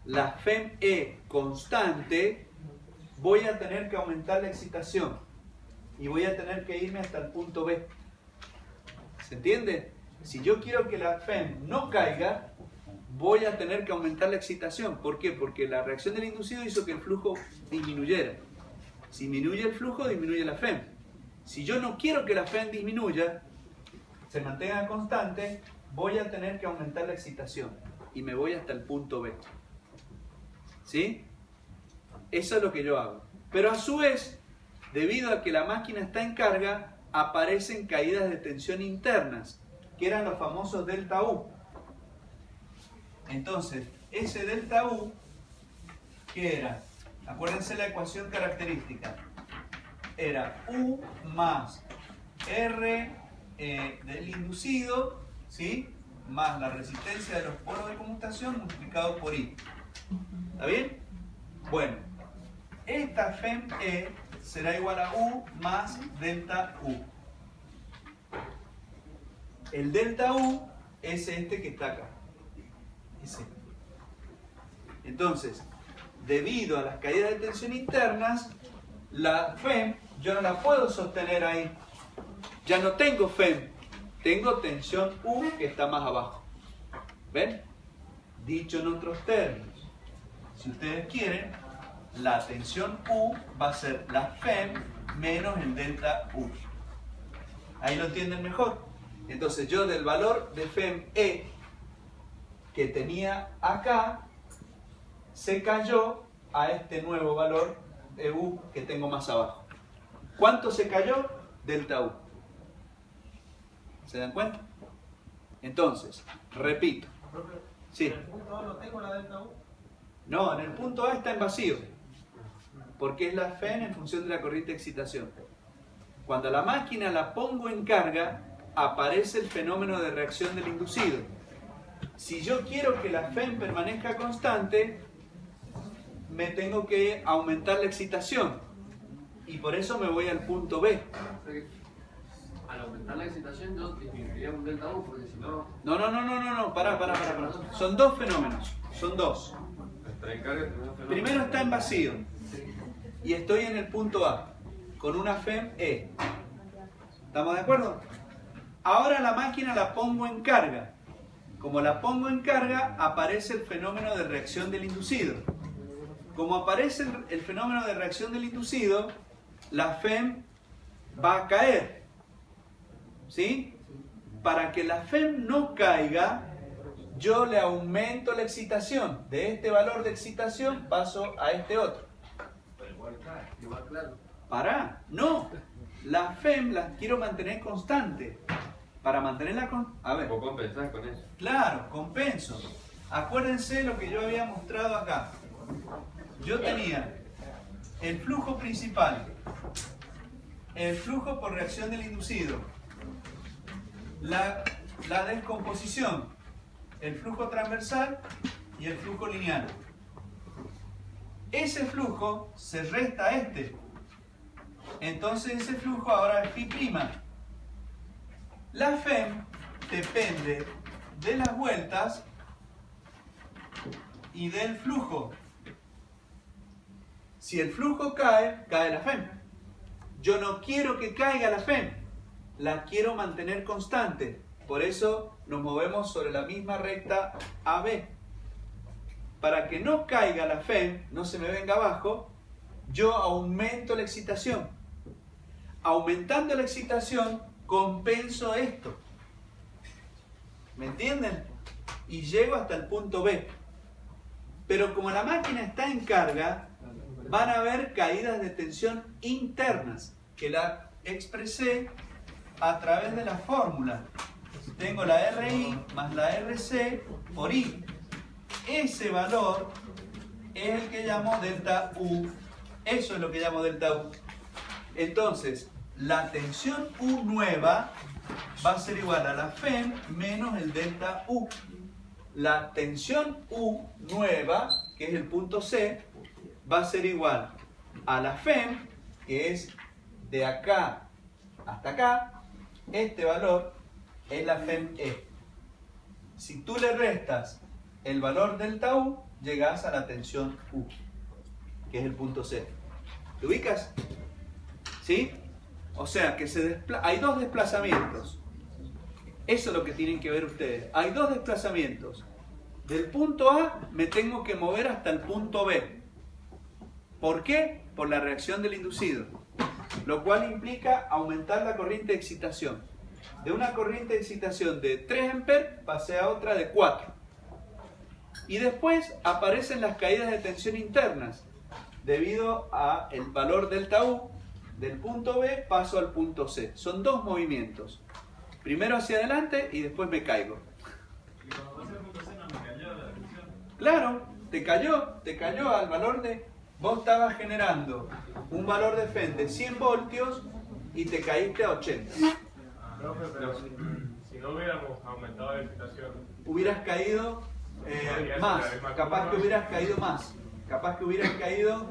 la FEM-E constante, voy a tener que aumentar la excitación y voy a tener que irme hasta el punto B. ¿Se entiende? Si yo quiero que la FEM no caiga, voy a tener que aumentar la excitación. ¿Por qué? Porque la reacción del inducido hizo que el flujo disminuyera. Si disminuye el flujo, disminuye la FEM. Si yo no quiero que la FEM disminuya, se mantenga constante, voy a tener que aumentar la excitación y me voy hasta el punto B. ¿Sí? Eso es lo que yo hago. Pero a su vez, debido a que la máquina está en carga, aparecen caídas de tensión internas, que eran los famosos delta U. Entonces, ese delta U, ¿qué era? Acuérdense la ecuación característica. Era U más R del inducido, ¿sí? Más la resistencia de los polos de conmutación multiplicado por I. ¿Está bien? Bueno, esta FEM-E será igual a U más delta U. El delta U es este que está acá. Ese. Entonces, debido a las caídas de tensión internas, la FEM yo no la puedo sostener ahí. Ya no tengo FEM, tengo tensión U que está más abajo. ¿Ven? Dicho en otros términos, si ustedes quieren, la tensión U va a ser la FEM menos el delta U. Ahí lo entienden mejor. Entonces yo del valor de FEM-E que tenía acá, se cayó a este nuevo valor de U que tengo más abajo. ¿Cuánto se cayó? Delta U. ¿Se dan cuenta? Entonces, repito. Sí. ¿En el punto A no tengo la delta U? No, en el punto A está en vacío, porque es la FEM en función de la corriente de excitación. Cuando la máquina la pongo en carga, aparece el fenómeno de reacción del inducido. Si yo quiero que la FEM permanezca constante, me tengo que aumentar la excitación y por eso me voy al punto B. A aumentar la excitación yo disminuiría un delta U, porque si no... No, pará. Son dos fenómenos, son dos. Nuestra encarga primero fenómeno. Primero está en vacío y estoy en el punto A con una FEM E. ¿Estamos de acuerdo? Ahora la máquina la pongo en carga. Como la pongo en carga, aparece el fenómeno de reacción del inducido. Como aparece el fenómeno de reacción del inducido, la FEM va a caer. ¿Sí? Para que la FEM no caiga, yo le aumento la excitación. De este valor de excitación paso a este otro. Pero igual claro. Pará, no. La FEM la quiero mantener constante. Para mantenerla con... A ver. ¿Vos compensás con eso? Claro, compenso. Acuérdense lo que yo había mostrado acá. Yo tenía el flujo principal, el flujo por reacción del inducido, la descomposición, el flujo transversal y el flujo lineal. Ese flujo se resta a este. Entonces ese flujo ahora es phi'. La FEM depende de las vueltas y del flujo. Si el flujo cae, cae la FEM. Yo no quiero que caiga la FEM, la quiero mantener constante. Por eso nos movemos sobre la misma recta AB. Para que no caiga la FEM, no se me venga abajo, yo aumento la excitación. Aumentando la excitación, compenso esto. ¿Me entienden? Y llego hasta el punto B. Pero como la máquina está en carga, van a haber caídas de tensión internas, que la expresé a través de la fórmula. Tengo la RI más la RC por I. Ese valor es el que llamo delta U. Eso es lo que llamo delta U. Entonces, la tensión U nueva va a ser igual a la FEM menos el delta U. La tensión U nueva, que es el punto C, va a ser igual a la FEM, que es de acá hasta acá. Este valor es la FEM E. Si tú le restas el valor delta U, llegas a la tensión U, que es el punto C. ¿Te ubicas? ¿Sí? O sea que hay dos desplazamientos. Eso es lo que tienen que ver ustedes. Hay dos desplazamientos. Del punto A me tengo que mover hasta el punto B. ¿Por qué? Por la reacción del inducido. Lo cual implica aumentar la corriente de excitación. De una corriente de excitación de 3 amperes pasé a otra de 4. Y después aparecen las caídas de tensión internas. Debido al valor delta U, del punto B paso al punto C. Son dos movimientos. Primero hacia adelante y después me caigo. Y cuando pasé al punto C no me cayó la tensión. Claro, te cayó al valor de... Vos estabas generando un valor de FEM de 100 voltios y te caíste a 80. Profe, pero si no hubiéramos aumentado la excitación, Hubieras caído más, capaz que hubieras caído más. Capaz que hubieras caído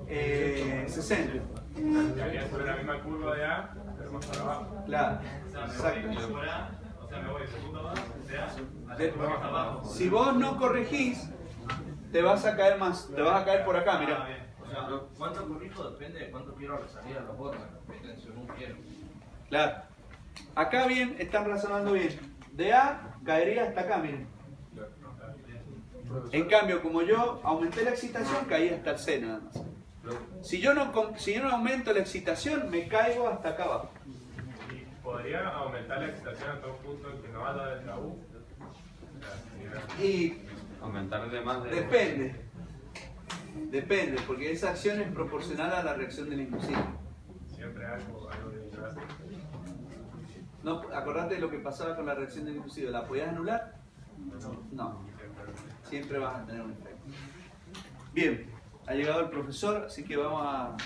60. estaría sobre la misma curva de A, pero más para abajo. Claro, O sea, me voy exacto. por A, o sea, me voy de segundo más, sea, a De- la curva más abajo. Si vos no corregís, te vas a caer más, te vas a caer por acá, Ah, mirá. bien. O sea, cuánto corrijo depende de cuánto quiero resalir a los botas, qué tensión quiero. Claro. Acá bien, están razonando bien. De A caería hasta acá, miren. En cambio, como yo aumenté la excitación, caí hasta el C nada más. Si yo no aumento la excitación, me caigo hasta acá abajo. ¿Y podría aumentar la excitación hasta un punto en que no vaya delta U? Y Aumentar de más de... depende, porque esa acción es proporcional a la reacción del inducido. Siempre algo de atrás. No, acordate de lo que pasaba con la reacción del inducido. ¿La podías anular? No. Siempre vas a tener un efecto. Bien, ha llegado el profesor, así que vamos a